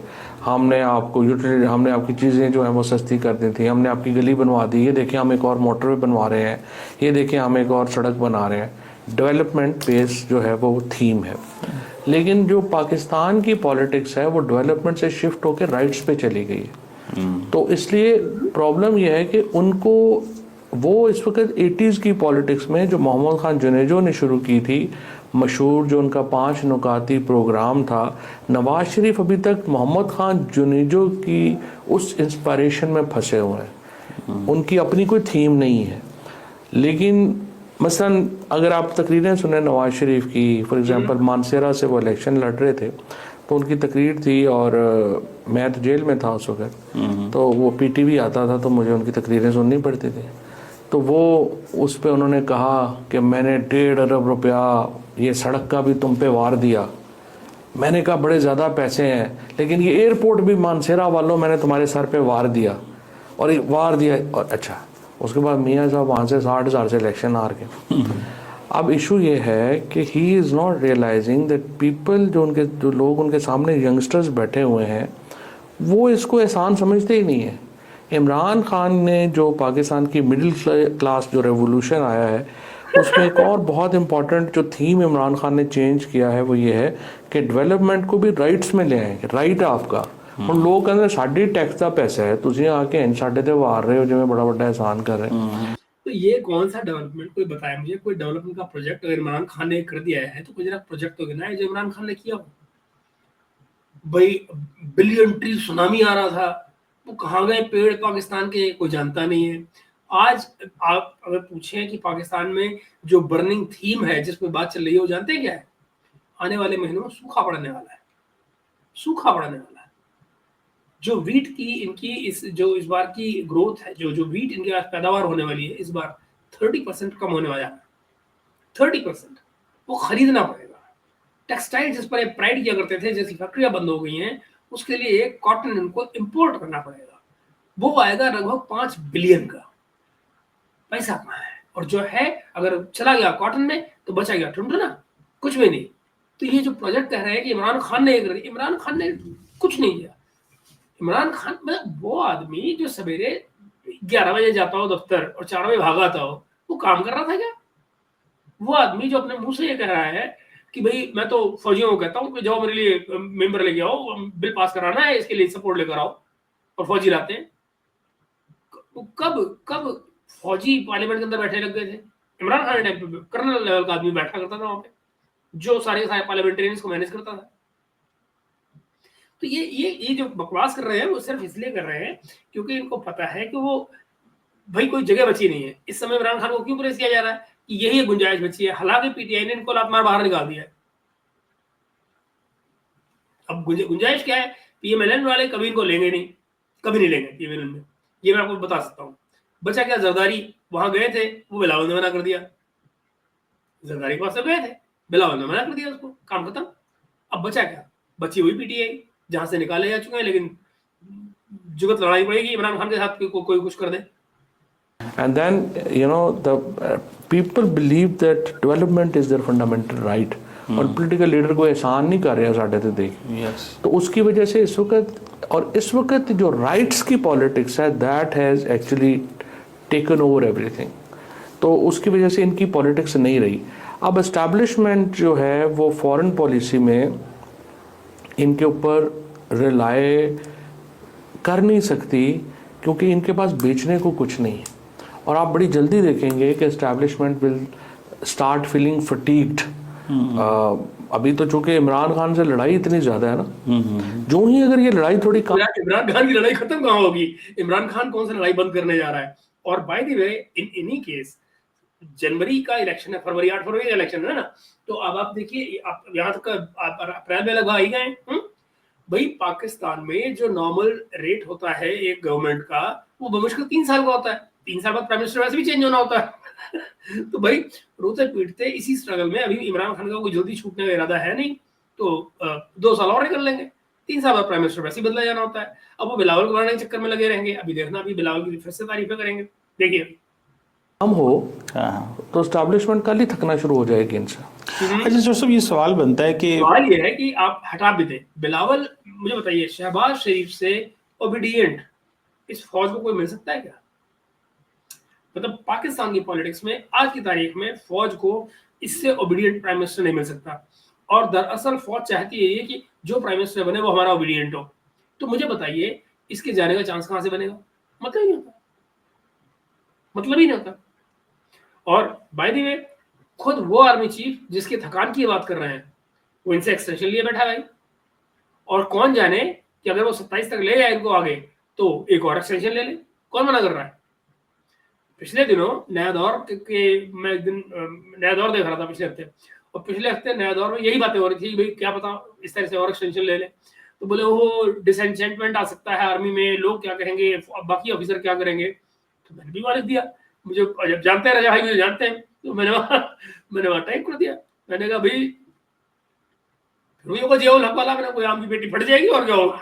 हमने आपकी चीज़ें जो हैं वो सस्ती कर दी थी, हमने आपकी गली बनवा दी, ये देखें हम एक और मोटरवे बनवा रहे हैं, ये देखें हम एक और सड़क बना रहे हैं। डेवलपमेंट बेस जो है वो थीम है। लेकिन जो पाकिस्तान की पॉलिटिक्स है वो डेवलपमेंट से शिफ्ट होकर राइट्स पे चली गई है। तो इसलिए प्रॉब्लम यह है कि उनको वो इस वक्त 80s की पॉलिटिक्स में जो मोहम्मद खान जुनेजो ने शुरू की थी, मशहूर जो उनका 5 नुकाती प्रोग्राम था, नवाज शरीफ अभी तक मोहम्मद खान जुनेजो की उस इंस्पायरेशन में फंसे हुए हैं। उनकी अपनी कोई थीम नहीं है। लेकिन मसलन अगर आप तकरीरें सुने नवाज शरीफ की, फॉर एग्जांपल मानसेरा से वो इलेक्शन लड़ रहे थे, तो उनकी तकरीर थी और मैं तो जेल में था उस वक्त, तो वो PTV आता था तो मुझे उनकी तकरीरें सुननी पड़ती थी। तो वो उस पर उन्होंने कहा कि मैंने 1.5 अरब रुपया ये सड़क का भी तुम पे वार दिया। मैंने कहा बड़े ज़्यादा पैसे हैं, लेकिन ये एयरपोर्ट भी मानसेरा वालों मैंने तुम्हारे सर पे वार दिया, और ये वार दिया। और अच्छा, उसके बाद मियाँ साहब वहाँ से 60,000 से इलेक्शन हार गए। अब इशू ये है कि he is not realising that people, जो लोग उनके सामने यंगस्टर्स बैठे हुए हैं, वो इसको एहसान समझते ही नहीं है। इमरान खान ने जो पाकिस्तान की मिडिल क्लास जो रेवोल्यूशन आया है, उसमें एक और बहुत इंपॉर्टेंट जो थीम इमरान खान ने चेंज किया है वो ये है कि डेवलपमेंट को भी राइट्स में ले आएंगे। राइट है आपका, ਹੁਣ लोग कहते साढ़े टैक्स का पैसा है, तुझे आके साढ़े ते वार रहे हो जिवें बड़ा बड़ा एहसान कर रहे हैं। तो ये कौन सा डेवलपमेंट, कोई बताया मुझे, कोई डेवलपमेंट का प्रोजेक्ट अगर इमरान खान ने कर दिया है तो कोई जरा प्रोजेक्ट तो गिना है जो इमरान खान ने किया हो। भाई बिलियन ट्री सुनामी आ रहा था, वो कहाँ गए पेड़ पाकिस्तान के, कोई जानता नहीं है। आज आप अगर पूछें कि पाकिस्तान में जो बर्निंग थीम है जिस पे बात चल रही है, वो जानते हैं क्या है? आने वाले महीनों में सूखा पड़ने वाला है, सूखा पड़ने वाला है। जो वीट की इनकी इस बार की ग्रोथ है, जो वीट इनके पास पैदावार होने वाली है, इस बार 30% कम होने वाला है। 30% वो खरीदना पड़ेगा। टेक्सटाइल जिस पर प्राइड किया करते थे, जैसी फैक्ट्रियां बंद हो गई हैं, उसके लिए कॉटन इनको इंपोर्ट करना पड़ेगा। वो आएगा लगभग 5 बिलियन का। पैसा कहाँ है? और जो है अगर चला गया कॉटन में तो बचा गया ठुंडना, कुछ भी नहीं। तो ये जो प्रोजेक्ट कह रहे हैं कि इमरान खान ने, इमरान खान ने कुछ नहीं किया। इमरान खान मतलब वो आदमी जो सवेरे 11 बजे जाता हो दफ्तर और 4 बजे भागा आता हो, वो काम कर रहा था क्या? वो आदमी जो अपने मुंह से ये कह रहा है कि भाई मैं तो फौजियों को कहता हूँ कि जाओ मेरे लिए मेंबर लेके आओ, बिल पास कराना है, इसके लिए सपोर्ट लेकर आओ, और फौजी लाते हैं। कब फौजी पार्लियामेंट के अंदर बैठे लग गए थे? इमरान खान टाइम पे कर्नल लेवल का आदमी बैठा करता था वहां पे, जो सारे पार्लियामेंटेरियंस को मैनेज करता था। तो ये जो बकवास कर रहे हैं वो सिर्फ इसलिए कर रहे हैं क्योंकि इनको पता है कि वो भाई कोई जगह बची नहीं है। इस समय इमरान खान को क्यों प्रेस किया जा रहा है कि यही गुंजाइश बची है। हालांकि PTI ने इनको लात मार बाहर निकाल दिया है। अब गुंजाइश क्या है? PMLN वाले कभी इनको लेंगे नहीं, कभी नहीं लेंगे PMLN में, ये मैं आपको बता सकता हूँ। बचा क्या? जरदारी वहां गए थे, वो बिलावल ने मना कर दिया। जरदारी के पास गए थे, बिलावल ने मना कर दिया, उसको काम खत्म। अब बचा क्या? बची हुई PTI, जहां से निकाले जा चुके हैं, लेकिन जुगत लड़ाई पड़ेगी इमरान खान के साथ कोई कुछ कर दे। And then the people believe that development is their fundamental right, और पॉलिटिकल लीडर को एहसान नहीं कर रहे हैं साढ़े ते। तो उसकी वजह से इस वक्त जो राइट्स की पॉलिटिक्स है, that has actually taken over everything. तो उसकी वजह से इनकी पॉलिटिक्स नहीं रही। अब एस्टैब्लिशमेंट जो है वो फॉरेन पॉलिसी में इनके ऊपर रिलाय कर नहीं सकती, क्योंकि इनके पास बेचने को कुछ नहीं है। और आप बड़ी जल्दी देखेंगे कि establishment will start feeling fatigued. अभी तो चूंकि इमरान खान से लड़ाई इतनी ज्यादा है ना, जो ही अगर ये लड़ाई थोड़ी कम। इमरान खान की लड़ाई खत्म कहाँ होगी? इमरान खान कौन सी लड़ाई बंद करने जा रहा है? और by the way, in any case, जनवरी का इलेक्शन है, फरवरी 8 फरवरी का इलेक्शन है ना, तो अब आप देखिए, आप यहाँ तक अप्रैल में लगभग आ ही गए। भाई पाकिस्तान में जो नॉर्मल रेट होता है एक गवर्नमेंट का, वो बमुश्किल 3 साल का होता है। 3 साल बाद प्राइम मिनिस्टर वैसे भी चेंज होना होता है। तो भाई रोते पीटते इसी स्ट्रगल में अभी इमरान खान का कोई जल्दी छूटने का इरादा है नहीं, तो 2 साल और निकल लेंगे। 3 साल बाद प्राइम मिनिस्टर वैसे ही बदला जाना होता है। अब वो बिलावल को बनाने के चक्कर में लगे रहेंगे। अभी देखना, अभी बिलावल की फिर से तारीफें करेंगे, देखिए। कम हो हाँ। तो एस्टैब्लिशमेंट कल ही थकना शुरू हो जाएगी इनसे। अच्छा जोसेफ, ये सवाल बनता है कि सवाल ये है कि आप हटा भी दें बिलावल, मुझे बताइए, शहबाज शरीफ से ओबीडियंट इस फौज को कोई मिल सकता है क्या? मतलब पाकिस्तान की पॉलिटिक्स में आज की तारीख में फौज को इससे ओबीडियंट प्राइम मिनिस्टर नहीं मिल सकता। और दरअसल फौज चाहती है कि जो प्राइम मिनिस्टर बने वो हमारा ओबीडियंट हो। तो मुझे बताइए, इसके जाने का चांस कहां से बनेगा? मतलब ही नहीं होता, मतलब ही नहीं होता। और बाय द वे, खुद वो आर्मी चीफ जिसके थकान की बात कर रहे हैं, वो इनसे एक्सटेंशन लिए बैठा है। और कौन जाने कि अगर वो 27 तक ले जाए इनको आगे, तो एक और एक्सटेंशन ले ले। कौन मना कर रहा है? पिछले दिनों नया दौर के मैं एक दिन नया दौर देख रहा था पिछले हफ्ते, और पिछले हफ्ते नया दौर में यही बातें हो रही थी, भाई क्या पता इस तरह से और एक्सटेंशन ले ले। तो बोले वो डिसएंचेंटमेंट आ सकता है आर्मी में, लोग क्या कहेंगे, बाकी ऑफिसर क्या करेंगे। तो मैंने भी मान दिया, मुझे जब जानते हैं राजा भाई, मुझे जानते हैं, तो मैंने वहाँ टाइप कर दिया। मैंने कहा भाई रुइयों को जियो लग वाला, मैंने कोई आम की बेटी फट जाएगी और क्या होगा।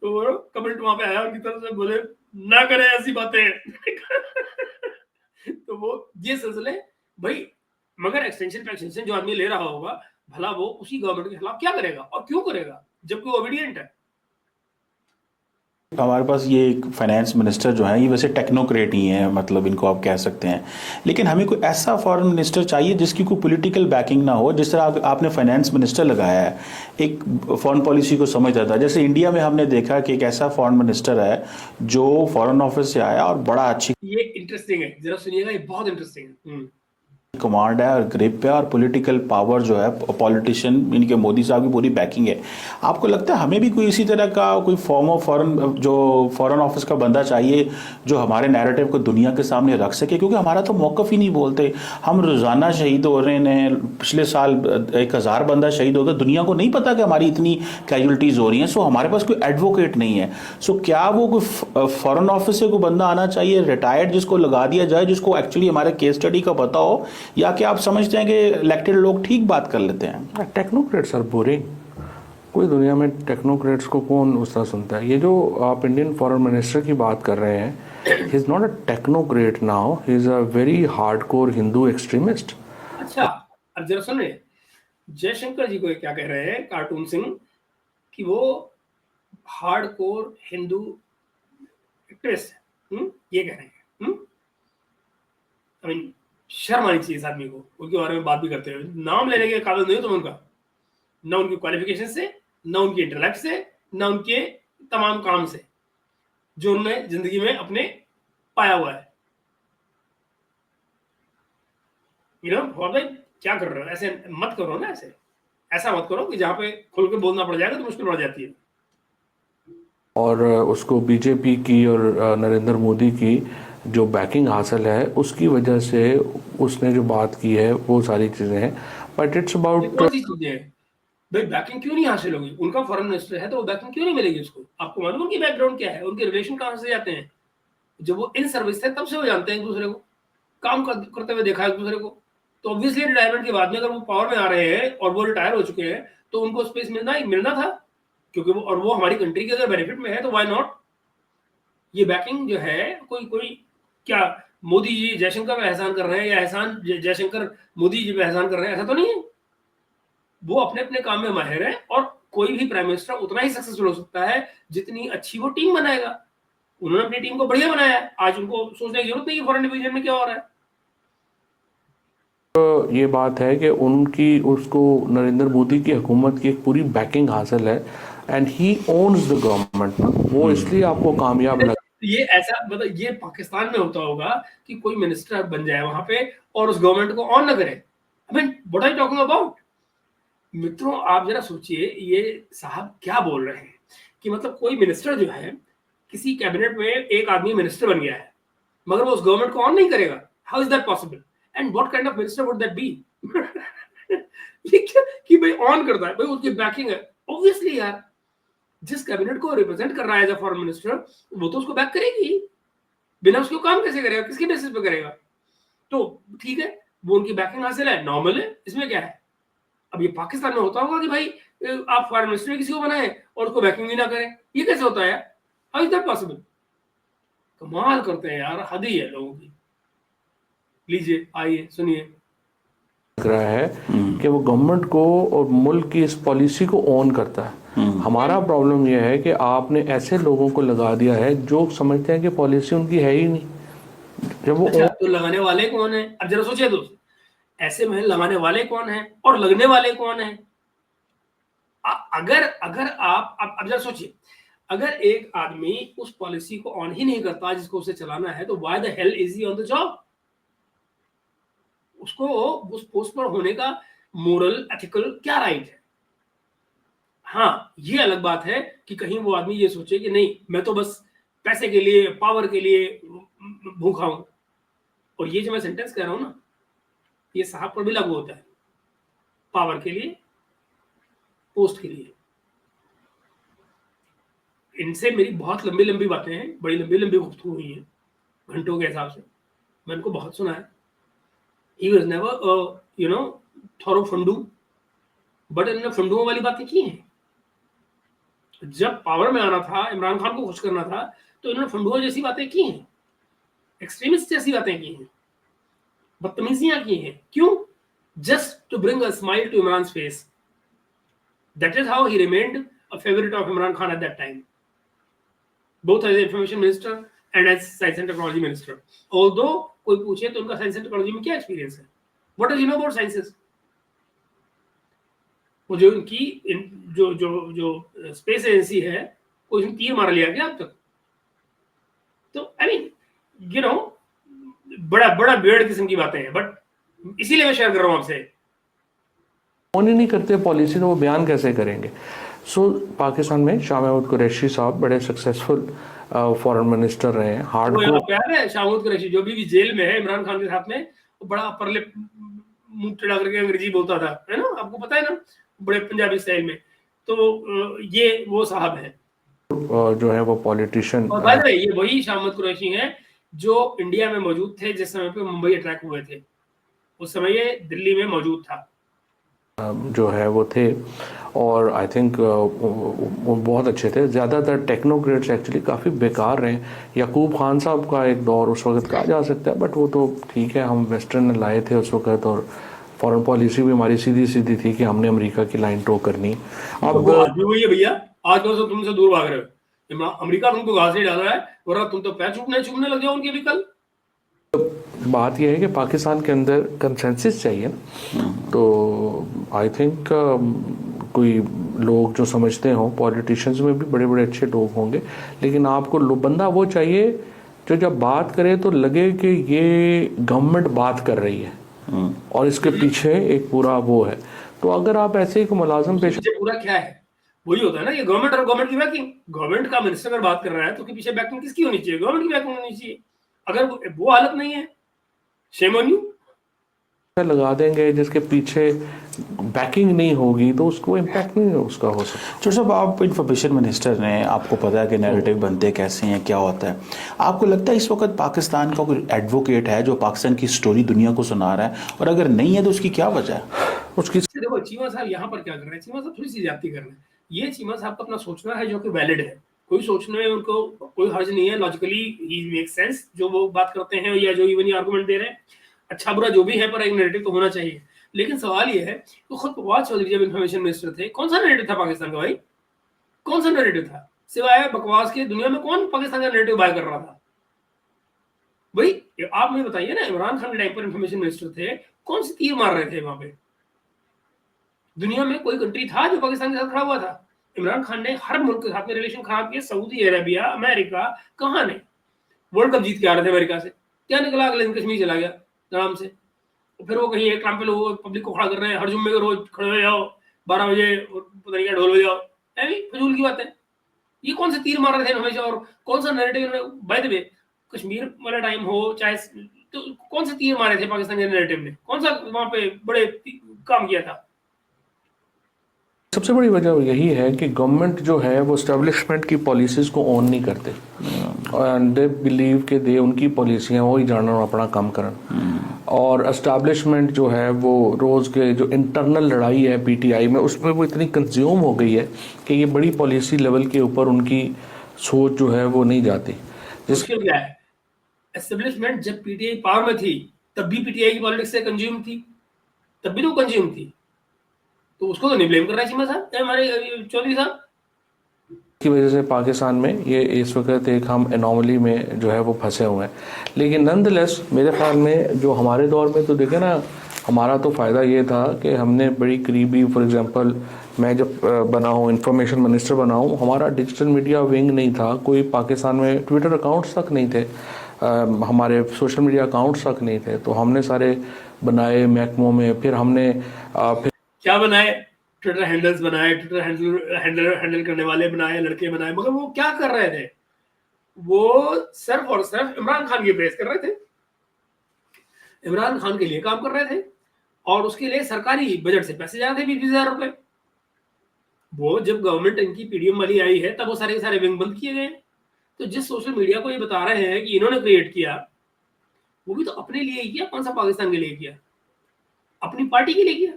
तो कमेंट वहां पे आया उनकी तरफ से, बोले ना करें ऐसी बातें। तो वो ये सिलसिले भाई, मगर एक्सटेंशन पे एक्सटेंशन जो आदमी ले रहा होगा, भला वो उसी गवर्नमेंट के खिलाफ क्या करेगा और क्यों करेगा, जबकि वो ओबीडियंट है। हमारे पास ये एक फाइनेंस मिनिस्टर जो है, ये वैसे टेक्नोक्रेट ही हैं, मतलब इनको आप कह सकते हैं। लेकिन हमें कोई ऐसा फॉरेन मिनिस्टर चाहिए जिसकी कोई पॉलिटिकल बैकिंग ना हो। जिस तरह आपने फाइनेंस मिनिस्टर लगाया है, एक फॉरेन पॉलिसी को समझता था। जैसे इंडिया में हमने देखा कि एक ऐसा फॉरेन मिनिस्टर है जो फॉरेन ऑफिस से आया और बड़ा अच्छी, ये इंटरेस्टिंग है, जरा सुनिएगा, ये बहुत इंटरेस्टिंग है। कमांड है और ग्रिप है और पॉलिटिकल पावर जो है, पॉलिटिशियन इनके मोदी साहब की पूरी बैकिंग है। आपको लगता है हमें भी कोई इसी तरह का कोई फॉर्म ऑफ फॉरेन ऑफिस का बंदा चाहिए जो हमारे नैरेटिव को दुनिया के सामने रख सके? क्योंकि हमारा तो मौकफ ही नहीं बोलते। हम रोजाना शहीद हो रहे हैं, पिछले साल 1000 बंदा शहीद हो गया, दुनिया को नहीं पता कि हमारी इतनी कैजुअलिटीज हो रही हैं। सो हमारे पास कोई एडवोकेट नहीं है। सो क्या वो कोई फॉरेन ऑफिस से कोई बंदा आना चाहिए रिटायर्ड, जिसको लगा दिया जाए, जिसको एक्चुअली हमारे केस स्टडी का पता हो, या कि आप समझते हैं कि इलेक्टेड लोग ठीक बात कर लेते हैं? Technocrats are boring. कोई दुनिया में टेक्नोक्रेट्स को कौन उस तरह सुनता है? ये जो आप इंडियन फॉरेन मिनिस्टर की बात कर रहे हैं, he is not a technocrat now, he is a very hardcore Hindu extremist. अच्छा, अब जरा सुनिए, जयशंकर जी को क्या कह रहे हैं कार्टून सिंह, कि वो हार्डकोर हिंदू एक्ट्रेस है। ये कह रहे हैं। आई मीन शर्म आनी चाहिए इस आदमी को, उनके बारे में बात भी करते हुए। नाम लेने के काबिल नहीं हो तुम उनका, ना उनकी क्वालिफिकेशन से, ना उनकी इंटेलेक्ट से, ना उनके तमाम काम से जो उन्होंने जिंदगी में अपने पाया हुआ है। भाई क्या कर रहे हो? ऐसे मत करो ना, ऐसा मत करो कि जहां पे खुल के बोलना पड़ जाएगा तो मुश्किल बढ़ जाती है। और उसको बीजेपी की और नरेंद्र मोदी की जो बैकिंग हासिल है, उसकी वजह से उसने जो बात की है वो सारी चीजें हैं। बट इट्स अबाउट, कौन सी चीजें हैं भाई? बैकिंग क्यों नहीं हासिल होगी? उनका फॉरेन मिनिस्टर है तो वो बैकिंग क्यों नहीं मिलेगी उसको? आपको मालूम उनकी बैकग्राउंड क्या है, उनके रिलेशन कहां से जाते हैं? जब वो इन सर्विस थे तब से वो जानते हैं एक दूसरे को, काम करते हुए देखा एक दूसरे को। तो ऑब्वियसली रिटायरमेंट के बाद में अगर वो पावर में आ रहे हैं और वो रिटायर हो चुके हैं, तो उनको स्पेस मिलना था, क्योंकि वो हमारी कंट्री के अगर बेनिफिट में है तो व्हाई नॉट। ये बैकिंग जो है, कोई क्या मोदी जी जयशंकर पे एहसान कर रहे हैं, या एहसान जयशंकर मोदी जी पे एहसान कर रहे हैं? ऐसा तो नहीं है। वो अपने अपने काम में माहिर है, और कोई भी प्राइम मिनिस्टर उतना ही सक्सेसफुल हो सकता है जितनी अच्छी वो टीम बनाएगा। उन्होंने अपनी टीम को बढ़िया बनाया है, आज उनको सोचने की जरूरत नहीं है फॉरेन डिवीजन में क्या हो रहा है। ये बात है कि उनकी उसको नरेंद्र मोदी की हुकूमत की एक पूरी बैकिंग हासिल है and he owns the government ना, वो इसलिए आपको कामयाब लग ये ऐसा मतलब ये पाकिस्तान में होता होगा कि कोई मिनिस्टर बन जाए वहां पे और उस गवर्नमेंट को ऑन न करे। I mean what are you talking about? मित्रों आप जरा सोचिए ये साहब क्या बोल रहे हैं कि मतलब कोई मिनिस्टर जो है किसी कैबिनेट में एक आदमी मिनिस्टर बन गया है मगर वो उस गवर्नमेंट को ऑन नहीं करेगा। How is that possible and what kind of minister would that be? ये क्या कि भाई ऑन करता है, भाई उसकी बैकिंग है ऑब्वियसली यार। जिस कैबिनेट को रिप्रेजेंट कर रहा है एज अ फॉरेन मिनिस्टर वो तो उसको बैक करेगी, बिना उसको काम कैसे करेगा, किसके बेसिस पे करेगा? तो ठीक है वो उनकी बैकिंग हासिल है, नॉर्मल है, इसमें क्या है। अब ये पाकिस्तान में होता होगा कि भाई आप फॉरेन मिनिस्टर किसी को बनाए और उसको बैकिंग भी ना करें, ये कैसे होता है यार? How is that possible? कमाल करते हैं यार, हद ही है लोगों की। लीजिए आइए सुनिए। रहा है कि वो गवर्नमेंट को और मुल्क की इस पॉलिसी को ओन करता है। हमारा प्रॉब्लम यह है कि आपने ऐसे लोगों को लगा दिया है जो समझते हैं कि पॉलिसी उनकी है ही नहीं। जब वो अच्छा तो लगाने वाले कौन है? अब जरा सोचिए दोस्त, ऐसे में लगाने वाले कौन है और लगने वाले कौन है? अगर अगर आप अब जरा सोचिए, अगर एक आदमी उस पॉलिसी को ऑन ही नहीं करता जिसको उसे चलाना है तो why the hell is he on the job? उसको उस पोस्ट पर होने का मोरल एथिकल क्या राइट है? हाँ ये अलग बात है कि कहीं वो आदमी ये सोचे कि नहीं मैं तो बस पैसे के लिए पावर के लिए भूखा हूं। और ये जो मैं सेंटेंस कह रहा हूं ना ये साहब पर भी लागू होता है, पावर के लिए, पोस्ट के लिए। इनसे मेरी बहुत लंबी लंबी बातें हैं, बड़ी लंबी लंबी गुफ्तगू हुई हैं घंटों के हिसाब से, मैं इनको बहुत सुना है। He was never thorough fundoo, but इन्होंने फंडुओं वाली बातें की हैं। जब पावर में आना था, इमरान खान को खुश करना था, तो इन्होंने फंडुओं जैसी बातें की हैं, एक्सट्रीमिस्ट जैसी बातें की हैं, बदतमीजियां की हैं। क्यों? Just to bring a smile to Imran face. That is how he remained a favourite of Imran Khan at that time, both as information minister and as science and technology minister. Although कोई पूछे तो उनका साइंस एंड टेक्नोलॉजी में क्या एक्सपीरियंस है, what do you know about sciences? वो जो उनकी जो जो जो स्पेस एजेंसी है कोई उसने तीर मार लिया क्या अब तक? तो आई मीन यू नो बड़ा बड़ा बेड़ किस्म की बातें हैं, बट इसीलिए मैं शेयर कर रहा हूँ आपसे। ओन ही नहीं करते पॉलिसी तो वो बयान कैसे करेंगे? सो पाकिस्तान में शाह महमूद कुरैशी साहब बड़े सक्सेसफुल फॉरेन मिनिस्टर रहे हैं। हार्ड वो प्यार है शाह महमूद कुरैशी जो भी जेल में है इमरान खान के साथ में, वो बड़ा परले मुंह टेढ़ा करके अंग्रेजी बोलता था, है ना, आपको पता है ना, बड़े पंजाबी स्टाइल में। तो ये वो साहब है जो है वो पॉलिटिशियन। और बाय द वे ये वही शाह महमूद कुरैशी हैं जो इंडिया में मौजूद थे जिस समय पे मुंबई अटैक हुए थे, उस समय ये दिल्ली में मौजूद था। जो है वो थे और आई थिंक वो बहुत अच्छे थे। ज़्यादातर टेक्नोक्रेट्स एक्चुअली काफ़ी बेकार रहे। याकूब खान साहब का एक दौर उस वक्त कहा जा सकता है, बट वो तो ठीक है, हम वेस्टर्न लाए थे उस वक्त और फॉरेन पॉलिसी भी हमारी सीधी सीधी थी कि हमने अमेरिका की लाइन टो करनी। अब आज भी वही है भैया, आज तो तुमसे दूर भाग रहे हो। अमेरिका तुमको घास नहीं डाल रहा है, वरना तुम तो पैर चूमने लग जाओ उनके भी कल। बात यह है कि पाकिस्तान के अंदर कंसेंसस चाहिए ना, तो आई थिंक कोई लोग जो समझते हो, पॉलिटिशियंस में भी बड़े बड़े अच्छे लोग होंगे, लेकिन आपको बंदा वो चाहिए जो जब बात करे तो लगे कि ये गवर्नमेंट बात कर रही है और इसके पीछे एक पूरा वो है। तो अगर आप ऐसे ही को मुलाजिम पेश पूरा क्या है वही होता है ना, ये गवर्नमेंट और गवर्नमेंट की बैकिंग। गवर्नमेंट का मिनिस्टर अगर बात कर रहा है तो उसके पीछे बैकिंग किसकी होनी चाहिए? गवर्नमेंट की बैकिंग होनी चाहिए। अगर वो हालत नहीं है, शेम ऑन यू। लगा देंगे जिसके पीछे बैकिंग नहीं होगी तो उसको इम्पैक्ट नहीं उसका हो सकता। जो सब आप इंफॉर्मेशन मिनिस्टर ने, आपको पता है कि नैरेटिव बनते कैसे हैं, क्या होता है। आपको लगता है इस वक्त पाकिस्तान का कोई एडवोकेट है जो पाकिस्तान की स्टोरी दुनिया को सुना रहा है, और अगर नहीं है तो उसकी क्या वजह है? उसकी देखो चीमा साहब यहाँ पर क्या कर रहे हैं, चीमा साहब थोड़ी सी ज्यादती कर रहे हैं। ये चीमा साहब का अपना सोचना है जो कि वैलिड है, कोई सोचने में उनको कोई हर्ज नहीं है, लॉजिकली ही मेक सेंस जो वो बात करते हैं या जो इवन आर्गुमेंट दे रहे हैं, अच्छा बुरा जो भी है, पर एक नैरेटिव तो होना चाहिए। लेकिन सवाल ये है कि खुद फवाद चौधरी जब इन्फॉर्मेशन मिनिस्टर थे, कौन सा नैरेटिव था पाकिस्तान का भाई? कौन सा नैरेटिव था? सिवाय बकवास के दुनिया में कौन पाकिस्तान का नैरेटिव बाय कर रहा था? भाई आप मुझे बताइए ना, इमरान खान के टाइम पर इंफॉर्मेशन मिनिस्टर थे, कौन से तीर मार रहे थे वहां पे? दुनिया में कोई कंट्री था जो पाकिस्तान के साथ खड़ा हुआ था? इमरान खान ने हर मुल्क के साथ में रिलेशन खराब किए, सऊदी अरेबिया, अमेरिका, कहाँ ने? वर्ल्ड कप जीत के आ रहे थे अमेरिका से, क्या निकला? अगले दिन कश्मीर चला गया आराम से। फिर वो कहीं एक ट्रम्प पे लोग पब्लिक को खड़ा कर रहे हैं, हर जुम्मे को रोज खड़े हो जाओ 12 बजे और पता नहीं क्या ढोल बजाओ, फजूल की बात है। ये कौन से तीर मार रहे थे हमेशा, और कौन सा नैरेटिव? बाय द वे, कश्मीर वाला टाइम हो चाहे, तो कौन से तीर मारे थे पाकिस्तान के नैरेटिव ने? कौन सा वहां पे बड़े काम किया था? सबसे बड़ी वजह यही है कि गवर्नमेंट जो है वो एस्टेब्लिशमेंट की पॉलिसीज़ को ऑन नहीं करते, एंड दे बिलीव कि दे उनकी पॉलिसियाँ वही जानन और अपना काम करन। और एस्टेब्लिशमेंट जो है वो रोज़ के जो इंटरनल लड़ाई है पीटीआई में, उसमें वो इतनी कंज्यूम हो गई है कि ये बड़ी पॉलिसी लेवल के ऊपर उनकी सोच जो है वो नहीं जाती। मुश्किल क्या है? एस्टेब्लिशमेंट जब पीटीआई पावर में थी तब भी पीटीआई की पॉलिटिक्स से कंज्यूम थी, तब भी तो कंज्यूम थी, तो उसको तो नहीं ब्लेम करना चाहिए साहब, हमारे चौधरी साहब की वजह से पाकिस्तान में ये इस वक्त एक हम एनॉमली में जो है वो फंसे हुए हैं। लेकिन नंदलेस मेरे ख्याल में जो हमारे दौर में तो देखे ना, हमारा तो फ़ायदा ये था कि हमने बड़ी करीबी, फॉर एग्जांपल मैं जब बना हूँ इन्फॉर्मेशन मिनिस्टर बना हूँ, हमारा डिजिटल मीडिया विंग नहीं था, कोई पाकिस्तान में ट्विटर अकाउंट्स तक नहीं थे, हमारे सोशल मीडिया अकाउंट्स तक नहीं थे, तो हमने सारे बनाए महकमों में। फिर हमने फिर क्या बनाए? ट्विटर हैंडल्स बनाए, ट्विटर हैंडल करने वाले बनाए, लड़के बनाए, मगर वो क्या कर रहे थे? वो सिर्फ और सिर्फ इमरान खान की प्रेस कर रहे थे, इमरान खान के लिए काम कर रहे थे, और उसके लिए सरकारी बजट से पैसे जा रहे थे 20,000 रुपए। वो जब गवर्नमेंट इनकी पीडीएम वाली आई है तब वो सारे के सारे विंग बंद किए गए। तो जिस सोशल मीडिया को ये बता रहे हैं कि इन्होंने क्रिएट किया, वो भी तो अपने लिए ही किया, कौन सा पाकिस्तान के लिए किया? अपनी पार्टी के लिए किया।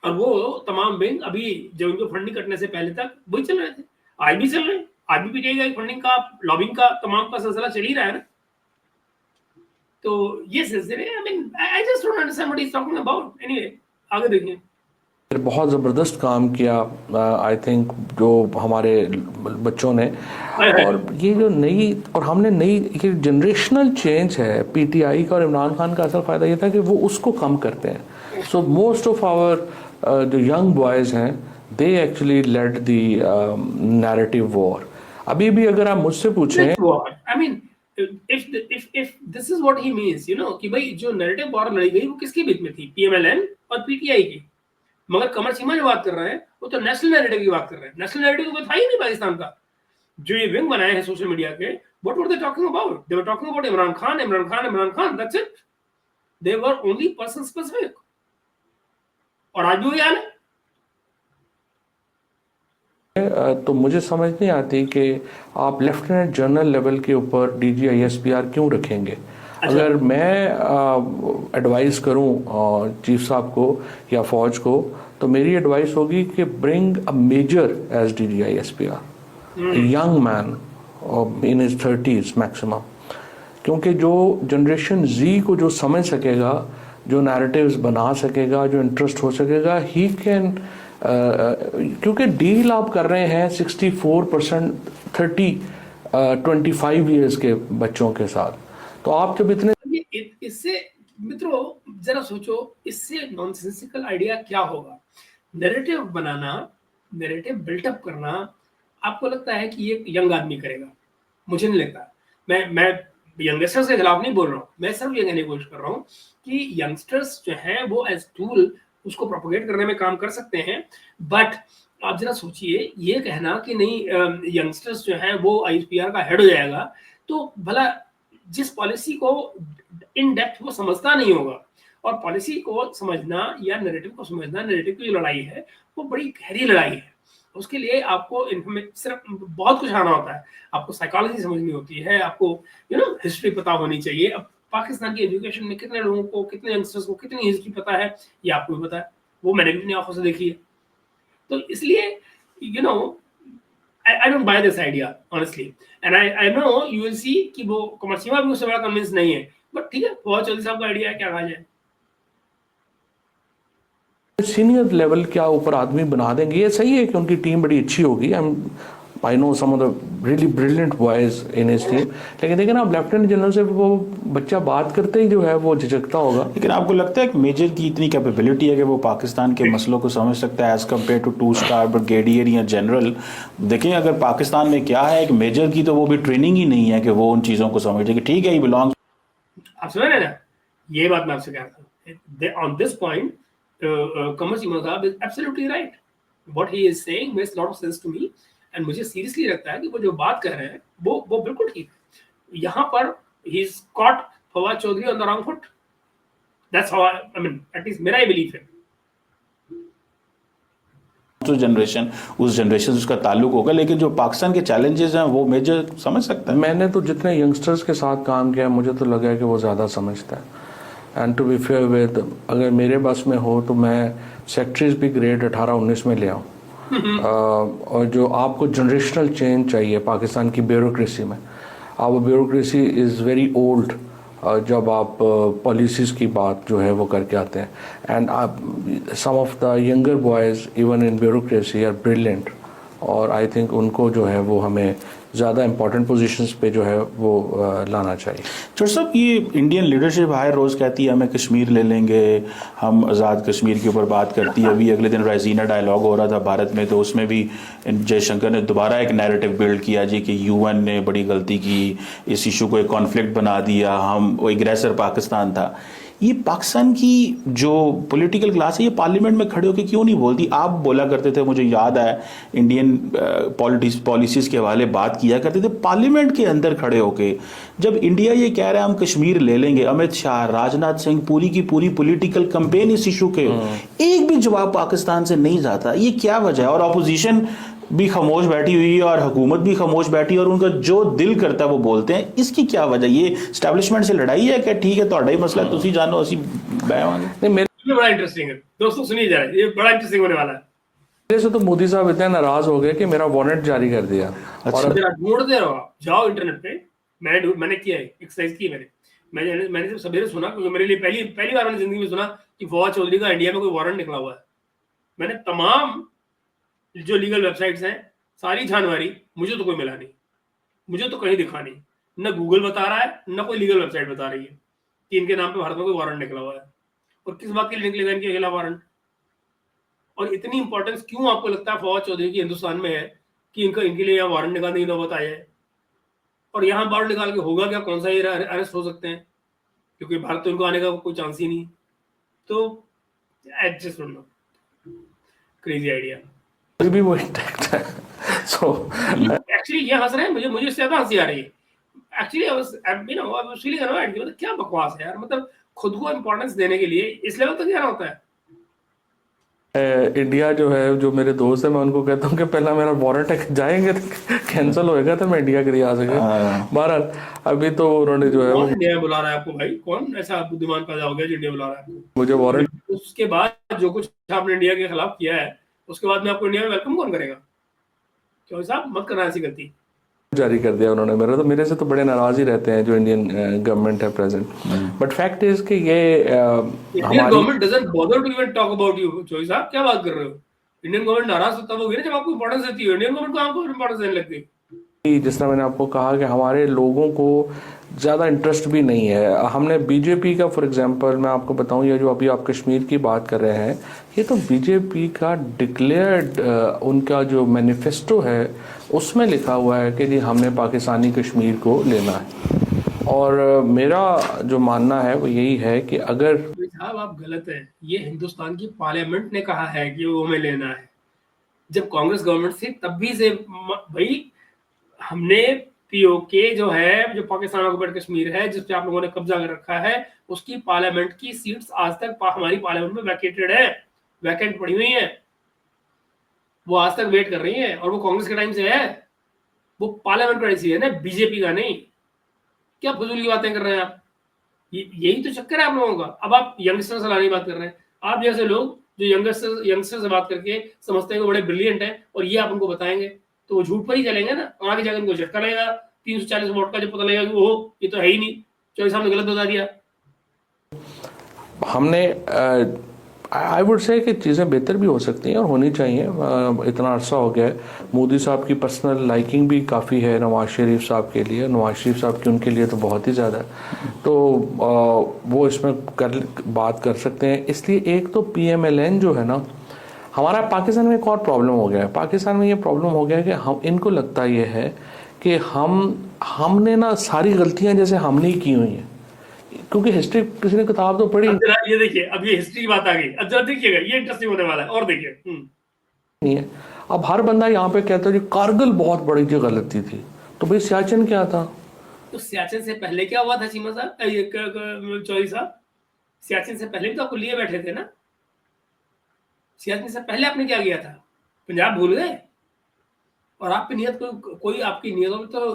और वो तमाम विंग अभी जब उनको फंडिंग कटने से पहले तक वही चल रहे थे, आज भी चल रहे हैं, आज भी पीटीआई का फंडिंग का, लॉबिंग का, तमाम का सिलसिला चल ही रहा है ना। तो ये सिलसिले, I mean I just don't understand what he is talking about. Anyway, आगे देखिए। बहुत ज़बरदस्त काम किया आई थिंक जो हमारे बच्चों ने। और ये जो नई, और हमने नई, ये जनरेशनल चेंज है पीटीआई का और इमरान खान का, असल फ़ायदा ये था कि वो उसको कम करते हैं। सो मोस्ट ऑफ आवर जो यंग बॉयज़ हैं, they actually led the narrative war. अभी भी अगर आप मुझसे पूछें, I mean if this is what he means, you know, कि भाई जो नैरेटिव वॉर लड़ी गई वो किसके बीच में थी? पीएमएलएन और पीटीआई की। मगर कमर सीमा जो बात कर रहे हैं वो तो नेशनल नैरेटिव की बात कर रहे हैं। नेशनल नैरेटिव तो था ही नहीं पाकिस्तान का। जो ये विंग बनाए हैं सोशल मीडिया के, what were they talking about? They were talking about Imran Khan, Imran Khan, Imran Khan, that's it. They were only person specific. और आज भी वही हाल है। तो मुझे समझ नहीं आती कि आप लेफ्टिनेंट जनरल लेवल के ऊपर डीजीआईएसपीआर क्यों रखेंगे। अगर मैं एडवाइस करूं चीफ साहब को या फौज को, तो मेरी एडवाइस होगी कि bring a major as DGISPR, young man in his 30s maximum, क्योंकि जो जनरेशन जी को जो समझ सकेगा, जो नैरेटिव्स बना सकेगा, जो इंटरेस्ट हो सकेगा, ही कैन, क्योंकि डील आप कर रहे हैं 64% 25 ईयर्स के बच्चों के साथ, तो आप जब इतने, इससे मित्रों जरा सोचो, इससे नॉनसेंसिकल आइडिया क्या होगा? नैरेटिव बनाना, नैरेटिव बिल्टअप करना, आपको लगता है कि ये यंग आदमी करेगा? मुझे नहीं लगता। मैं यंगस्टर्स के खिलाफ नहीं बोल रहा हूँ, मैं सिर्फ ये कहने की कोशिश कर रहा हूँ कि यंगस्टर्स जो है वो एज टूल उसको प्रोपोगेट करने में काम कर सकते हैं। बट आप जरा सोचिए, ये कहना कि नहीं यंगस्टर्स जो है वो आईएसपीआर का हेड हो जाएगा, तो भला जिस पॉलिसी को इन डेप्थ वो समझता नहीं होगा, और पॉलिसी को समझना या नैरेटिव को समझना, नैरेटिव की जो लड़ाई है वो बड़ी गहरी लड़ाई है। उसके लिए आपको सिर्फ बहुत कुछ आना होता है, आपको साइकोलॉजी समझनी होती है, आपको हिस्ट्री पता होनी चाहिए। अब पाकिस्तान की एजुकेशन में कितने लोगों को, कितने यंगस्टर्स को कितनी हिस्ट्री पता है, ये आपको भी पता है, वो मैंने भी अपनी आंखों से देखी है। तो इसलिए I don't buy this idea honestly, and I know you will see कि वो कमर्शियल भी उससे बड़ा कन्विंस नहीं है, बट ठीक है, फौज चौधरी साहब का आइडिया है, क्या कहा जाए। सीनियर लेवल क्या ऊपर आदमी बना देंगे, ये सही है कि उनकी टीम बड़ी अच्छी होगी, I know some of the really brilliant boys in his team, लेकिन देखिए ना, आप लेफ्टिनेंट जनरल से वो बच्चा बात करते ही जो है वो झिझकता होगा। लेकिन आपको लगता है कि मेजर की इतनी कैपेबिलिटी है कि वो पाकिस्तान के मसलों को समझ सकता है as compared to 2 star brigadier या जनरल? देखें, अगर पाकिस्तान में क्या है, एक मेजर की तो वो भी ट्रेनिंग ही नहीं है कि वो उन चीज़ों को समझे कि ठीक है ही बिलोंग। आप सुन रहे हैं ना, ये बात मैं आपसे कह रहा था ऑन दिस पॉइंट। कमर सिमल साहब is absolutely right, what he is saying makes lot of sense to me, and मुझे सीरियसली लगता है कि वो जो बात कर रहे हैं वो बिल्कुल ठीक है। यहाँ पर he is caught Fawad Chaudhry on the wrong foot, that's how I mean at least मेरा ही बिलीफ है। जो जनरेशन उस जनरेशन से उसका ताल्लुक होगा, लेकिन जो पाकिस्तान के चैलेंजेस हैं वो मेजर समझ सकता है। मैंने तो जितने यंगस्टर्स के साथ काम किया, मुझे तो लगा है कि वो ज़्यादा समझता है। And to be fair with, अगर मेरे बस में हो तो मैं सेक्रेटरीज भी ग्रेड 18-19 में ले आऊँ। और जो आपको जनरेशनल चेंज चाहिए पाकिस्तान की ब्यूरोक्रेसी में, अब ब्यूरोक्रेसी इज़ वेरी ओल्ड जब आप पॉलिसीज़ की बात जो है वो करके आते हैं। एंड आप some of the younger boys even in bureaucracy are brilliant, और आई थिंक उनको जो है वो हमें ज़्यादा इंपॉर्टेंट पोजीशंस पे जो है वो लाना चाहिए। चौधरी साहब, ये इंडियन लीडरशिप हर रोज़ कहती है हमें कश्मीर ले लेंगे, हम आज़ाद कश्मीर के ऊपर बात करती है। अभी अगले दिन राइजीना डायलॉग हो रहा था भारत में, तो उसमें भी जयशंकर ने दोबारा एक नैरेटिव बिल्ड किया जी कि यूएन ने बड़ी गलती की, इस इशू को एक कॉन्फ्लिक्ट बना दिया, हम वो एग्रेसर पाकिस्तान था। ये पाकिस्तान की जो पॉलिटिकल क्लास है ये पार्लियामेंट में खड़े होकर क्यों नहीं बोलती? आप बोला करते थे, मुझे याद है, इंडियन पॉलिसीज़ के हवाले बात किया करते थे पार्लियामेंट के अंदर खड़े होके। जब इंडिया ये कह रहा है हम कश्मीर ले लेंगे, अमित शाह, राजनाथ सिंह, पूरी की पूरी पॉलिटिकल कैंपेन इस इशू के, एक भी जवाब पाकिस्तान से नहीं जाता। ये क्या वजह है? और अपोजिशन भी खामोश बैठी हुई है और हुकूमत भी खामोश बैठी है, और उनका जो दिल करता है वो बोलते हैं। इसकी क्या वजह? ये एस्टैब्लिशमेंट से लड़ाई है कि ठीक है ਤੁਹਾਡਾ ही मसला, तुसी जानो असी बयान? नहीं, ये बड़ा इंटरेस्टिंग है दोस्तों, सुनिए जरा, ये बड़ा इंटरेस्टिंग होने वाला है। मेरे से तो मोदी साहब इतने नाराज हो गए कि मेरा वारंट जारी कर दिया। अच्छा। जरा ढूंढते रहो आप, जाओ इंटरनेट पे, मैंने किया है, एक्सरसाइज की है मैंने जब सवेरे सुना, क्योंकि मेरे लिए पहली बार मैंने जिंदगी में सुना कि फवाद चौधरी का इंडिया में कोई वारंट निकला हुआ है। मैंने तमाम जो लीगल वेबसाइट्स हैं सारी छान मारी, मुझे तो कोई मिला नहीं, मुझे तो कहीं दिखा नहीं, न गूगल बता रहा है न कोई लीगल वेबसाइट बता रही है कि इनके नाम पे भारत में कोई वारंट निकला हुआ है। और किस बात के लिए निकलेगा इनके खिलाफ वारंट? और इतनी इंपॉर्टेंस क्यों आपको लगता है फवाद चौधरी की हिंदुस्तान में है कि इनके लिए यहाँ वारंट निकालने की नौबत आ जाए? और यहाँ वारंट निकाल के होगा क्या? कौन सा ये अरेस्ट हो सकते हैं? क्योंकि भारत तो इनको आने का कोई चांस ही नहीं। तो एडजस्ट नो, क्रेजी आइडिया। अभी भी वो इंटैक्ट है। सो एक्चुअली ये हंस रहे हैं, मुझे इससे ज्यादा हंसी आ रही है। एक्चुअली आई वाज फीलिंग अननोयड कि मतलब क्या बकवास है यार, मतलब खुद को इंपॉर्टेंस देने के लिए इस लेवल तक जाना होता है। इंडिया जो है, जो मेरे दोस्त है, मैं उनको कहता हूँ कि पहला मेरा वारंट जाएंगे तो कैंसिल होएगा तो मैं इंडिया के लिए आ सके। बहरहाल अभी तो उन्होंने जो है वो इंडिया में बुला रहा है आपको भाई, कौन ऐसा बुद्धिमान पैदा हो गया जो इंडिया बुला रहा है आपको? मुझे वारंट, उसके बाद जो कुछ आपने इंडिया के खिलाफ किया है, उसके बाद में आपको इंडिया में वेलकम कौन करेगा? क्यों साहब, मत करना ऐसी गलती। जारी कर दिया उन्होंने। मेरे से तो बड़े नाराज ही रहते हैं जो इंडियन गवर्नमेंट है प्रेजेंट। बट फैक्ट इज कि ये Indian government doesn't bother to even talk about you. चोई साहब क्या बात कर रहे हो? इंडियन गवर्नमेंट नाराज होता है वो जब आपको इंपॉर्टेंस देती है। इंडियन गवर्नमेंट को आपको इंपॉर्टेंस देने लगती है। जिस तरह मैंने आपको कहा कि हमारे लोगों को ज़्यादा इंटरेस्ट भी नहीं है। हमने बीजेपी का, फॉर एग्जांपल मैं आपको बताऊं, ये जो अभी आप कश्मीर की बात कर रहे हैं, ये तो बीजेपी का डिक्लेयर्ड उनका जो मैनिफेस्टो है उसमें लिखा हुआ है कि जी हमने पाकिस्तानी कश्मीर को लेना है। और मेरा जो मानना है वो यही है कि अगर साहब आप गलत हैं, ये हिंदुस्तान की पार्लियामेंट ने कहा है कि वो हमें लेना है। जब कांग्रेस गवर्नमेंट थी तब भी से भाई हमने पीओके जो है, जो पाकिस्तान ऑक्युपाइड कश्मीर है जिस पे आप लोगों ने कब्जा कर रखा है, उसकी पार्लियामेंट की सीट्स आज तक हमारी पार्लियामेंट में वैकेटेड है, वैकेंट पड़ी हुई है। वो आज तक वेट कर रही है, और वो कांग्रेस के टाइम से है। वो पार्लियामेंट का है ना, बीजेपी का नहीं। क्या फजूल की बातें कर रहे हैं आप? यही तो चक्कर है आप लोगों का। अब आप यंगस्टर से लाने की बात कर रहे हैं। आप जैसे लोग जो यंगस्टर से बात करके समझते हैं कि बड़े ब्रिलियंट हैं, और ये आप उनको बताएंगे तो वो झूठ पर ही चलेंगे ना, और आगे जाकर उनको झटका लगेगा 340 वोट का, जब पता लगेगा कि वो ये तो है ही नहीं, चौधरी साहब ने गलत बता दिया। हमने आई वुड से कि चीज़ें बेहतर भी हो सकती हैं और होनी चाहिए। इतना अरसा हो गया है, मोदी साहब की पर्सनल लाइकिंग भी काफ़ी है नवाज शरीफ साहब के लिए, नवाज शरीफ साहब की उनके लिए तो बहुत ही ज़्यादा है। तो वो इसमें बात कर सकते हैं। इसलिए एक तो PMLN जो है ना, हमारा पाकिस्तान में एक और प्रॉब्लम हो गया है। पाकिस्तान में ये प्रॉब्लम हो गया है कि हम इनको लगता ये है कि हमने ना सारी गलतियां जैसे हमने ही की हुई हैं, क्योंकि हिस्ट्री किसी ने किताब तो पढ़ी अब जरा ये देखिए, अब ये हिस्ट्री की बात आ गई, अब जरा देखिएगा, ये इंटरेस्टिंग होने वाला है, और देखिए। नहीं है। अब हर बंदा यहाँ पे कहता है जी कारगिल बहुत बड़ी जो गलती थी, तो भाई सियाचिन क्या था? तो सियाचिन से पहले क्या हुआ था चीमा साहब, ये चौधरी साहब? सियाचिन से पहले भी तो आपको लिए बैठे थे ना। सियाचिन से पहले आपने क्या किया था? पंजाब भूल गए? और आपकी नियत कोई आपकी नियतों में तो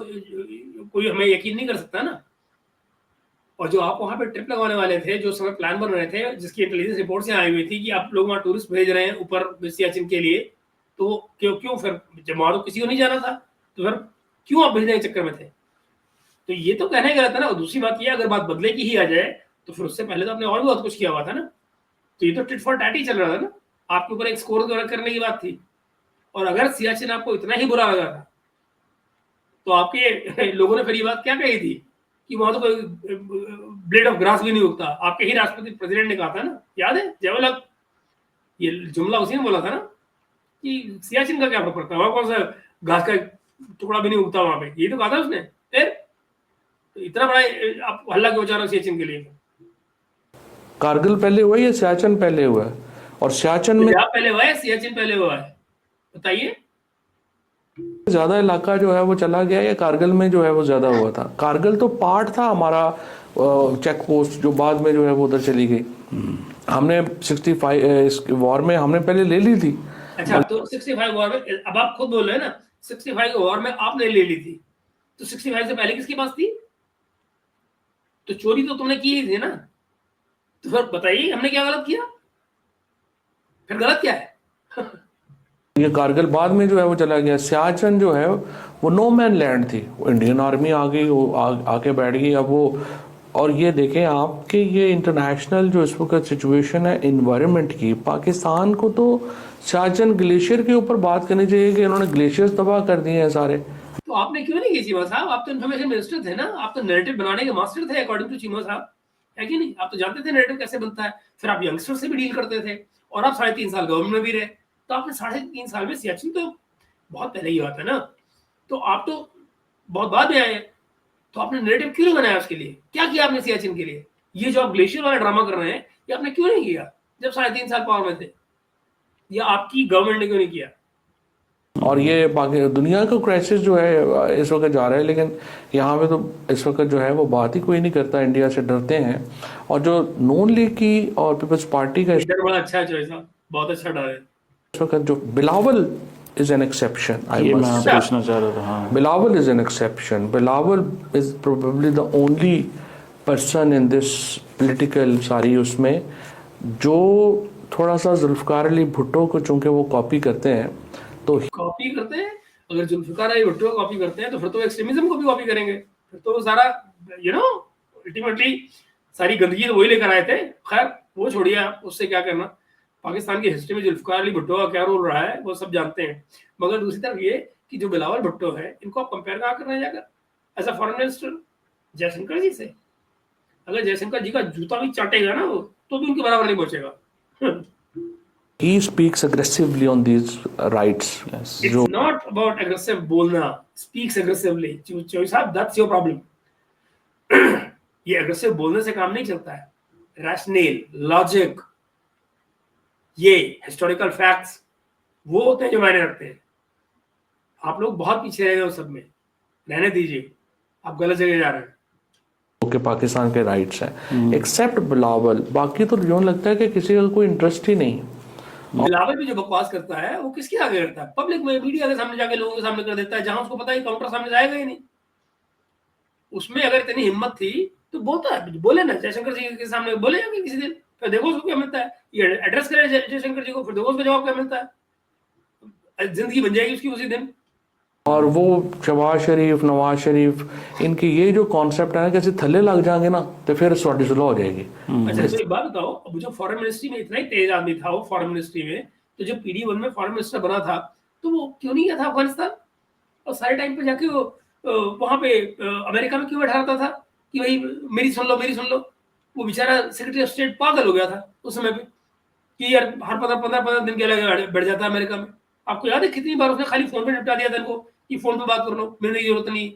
कोई हमें यकीन नहीं कर सकता ना। और जो आप वहां पे ट्रिप लगाने वाले थे, जो समय प्लान बन रहे थे, जिसकी इंटेलिजेंस रिपोर्ट से आई हुई थी कि आप लोग वहां टूरिस्ट भेज रहे हैं ऊपर सियाचिन के लिए, तो क्यों फिर जब वहां तो किसी को नहीं जाना था, तो फिर क्यों आप भेजने के चक्कर में थे? तो ये तो कहना ही गलत है ना। और दूसरी बात ये, अगर बात बदले की ही आ जाए, तो फिर उससे पहले तो आपने और भी बहुत कुछ किया हुआ था ना। तो ये तो टिट फॉर टैट ही चल रहा था ना। आपके ऊपर एक स्कोर करने की बात थी। और अगर सियाचिन आपको इतना ही बुरा लगा था, तो आपके लोगों ने फिर ये बात क्या कही थी कि वहां तो कोई ब्लेड ऑफ ग्रास भी नहीं उगता। आपके ही राष्ट्रपति प्रेसिडेंट ने कहा था ना, याद है जयवलक? ये जुमला उसी ने बोला था ना कि सियाचिन का क्या फर्क पड़ता है, वहां कौन सा घास का टुकड़ा भी नहीं उगता वहां पे, यही तो कहा था उसने। फिर तो इतना बड़ा आप हल्ला क्यों चाह रहे हो सियाचिन के लिए? कारगिल पहले हुआ या सियाचिन पहले हुआ है? और सियाचिन में पहले हुआ है, सियाचिन पहले हुआ है, बताइए। ज्यादा इलाका जो है वो चला गया या कारगिल में जो है वो ज्यादा हुआ था? कारगिल तो पार्ट था हमारा चेक पोस्ट, जो बाद में जो है वो उधर चली गई। हमने 65 इस वॉर में हमने पहले ले ली थी। अच्छा, तो 65 वॉर में, अब आप खुद बोल रहे हैं ना 65 वॉर में आपने ले ली थी, तो 65 से पहले किसके पास थी? तो चोरी तो तुमने की ही थी ना। तो फिर बताइए हमने क्या गलत किया? फिर गलत क्या है? ये कारगिल बाद में जो है वो चला गया। सियाचिन जो है वो नो मैन लैंड थी, वो इंडियन आर्मी आ गई, वो आके बैठ गई। अब वो, और ये देखें आप कि ये इंटरनेशनल जो इस वक्त सिचुएशन है इन्वायरमेंट की, पाकिस्तान को तो सियाचिन ग्लेशियर के ऊपर बात करनी चाहिए कि इन्होंने ग्लेशियर्स तबाह कर दिए हैं सारे। तो आपने क्यों नहीं की चीमा साहब? आप तो इन्फॉर्मेशन मिनिस्टर थे ना, आप तो नैरेटिव बनाने के मास्टर थे अकॉर्डिंग टू चीमा साहब, है कि नहीं? आप तो जानते थे नैरेटिव कैसे बनता है। फिर आप यंगस्टर से भी डील करते थे, और आप 3.5 साल गवर्नमेंट में भी रहे। तो आपने 3.5 साल में सियाचिन तो बहुत पहले ही हुआ था ना। तो आप तो बहुत बाद में आए, तो आपने नैरेटिव क्यों नहीं बनाया उसके लिए? क्या किया आपने सियाचिन के लिए? ये जो आप ग्लेशियर वाला ड्रामा कर रहे हैं, ये आपने क्यों नहीं किया जब 3.5 साल पावर में थे? या आपकी गवर्नमेंट ने क्यों नहीं किया? और ये दुनिया का क्राइसिस जो है इस वक्त जा रहा है, लेकिन यहाँ पे तो इस वक्त जो है वो बात ही कोई नहीं करता, इंडिया से डरते हैं। और जो नून लीग की और पीपल्स पार्टी का इधर बड़ा अच्छा चॉइस है, बहुत अच्छा डर है। इस वक्त जो बिलावल इज एन एक्सेप्शन, ये मैं पूछना चाह रहा था। हाँ, Bilawal is an exception. Bilawal is probably the only person in this political सारी उसमें जो थोड़ा सा जुल्फकार अली भुट्टो को चूंकि वो कॉपी करते हैं, तो कॉपी करते हैं। अगर जुल्फिकार अली भुट्टो को कॉपी करते हैं, तो फिर तो एक्सट्रीमिज्म को भी कॉपी करेंगे। फिर तो सारा अल्टीमेटली सारी गंदगी तो वही लेकर आए थे। खैर वो छोड़िए, आप उससे क्या करना। पाकिस्तान की हिस्ट्री में जुल्फिकार अली भुट्टो का क्या रोल रहा है वो सब जानते हैं। मगर दूसरी तरफ ये कि जो बिलावल भुट्टो है, इनको आप कंपेयर कहाँ कर रहे हैं जाकर as a foreign minister Jaishankar ji से? अगर जयशंकर जी का जूता भी चाटेगा ना वो, तो भी उनके बराबर नहीं पहुंचेगा। he speaks aggressively on these rights. It's not about aggressive बोलना, speaks aggressively. चोई साहब, that's your problem. ये aggressive बोलने से काम नहीं चलता है। Rational, logic, ये historical facts, वो होते हैं जो मायने रखते हैं। आप लोग बहुत पीछे रह गए उस सब में, रहने दीजिए, आप गलत जगह जा रहे हैं। के पाकिस्तान के राइट्स हैं एक्सेप्ट बिलावल, बाकी तो यूं लगता है कि किसी का कोई इंटरेस्ट ही नहीं। बिलावल भी जो बकवास करता है वो किसके आगे करता है? पब्लिक में, मीडिया के सामने जाके लोगों के सामने कर देता है, जहां उसको पता है काउंटर सामने जाएगा ही नहीं। उसमें अगर इतनी हिम्मत थी तो बोलता है, बोले ना जयशंकर जी के सामने, बोले कि किसी दिन, फिर देखो उसको क्या मिलता है। ये एड्रेस करे जयशंकर जी को, फिर देखो उसका जवाब क्या मिलता है। जिंदगी बन जाएगी उसकी उसी दिन। और वो शहबाज शरीफ, नवाज शरीफ, इनके ये जो कॉन्सेप्ट है ना, कैसे थल्ले लग जाएंगे ना तो फिर सॉरी सुलह हो जाएगी। अच्छा, तो एक बात बताओ, अब जो फॉरेन मिनिस्ट्री में इतना ही तेज आदमी था वो फॉरेन मिनिस्ट्री में, तो जब PD1 में फॉरेन मिनिस्टर बना था तो वो क्यों नहीं गया था अफगानिस्तान? और सारे टाइम पे जाके वो वहां पे अमेरिका में क्यों बैठा रहता था कि भाई मेरी सुन लो, मेरी सुन लो? वो बेचारा सेक्रेटरी ऑफ स्टेट पागल हो गया था उस समय पे कि यार हर 15-15 दिन के लिए बैठ जाता है अमेरिका में। आपको याद है कितनी बार उसने खाली फोन पे निपटा दिया था इनको कि फोन पे बात कर लो, मिलने की जरूरत नहीं।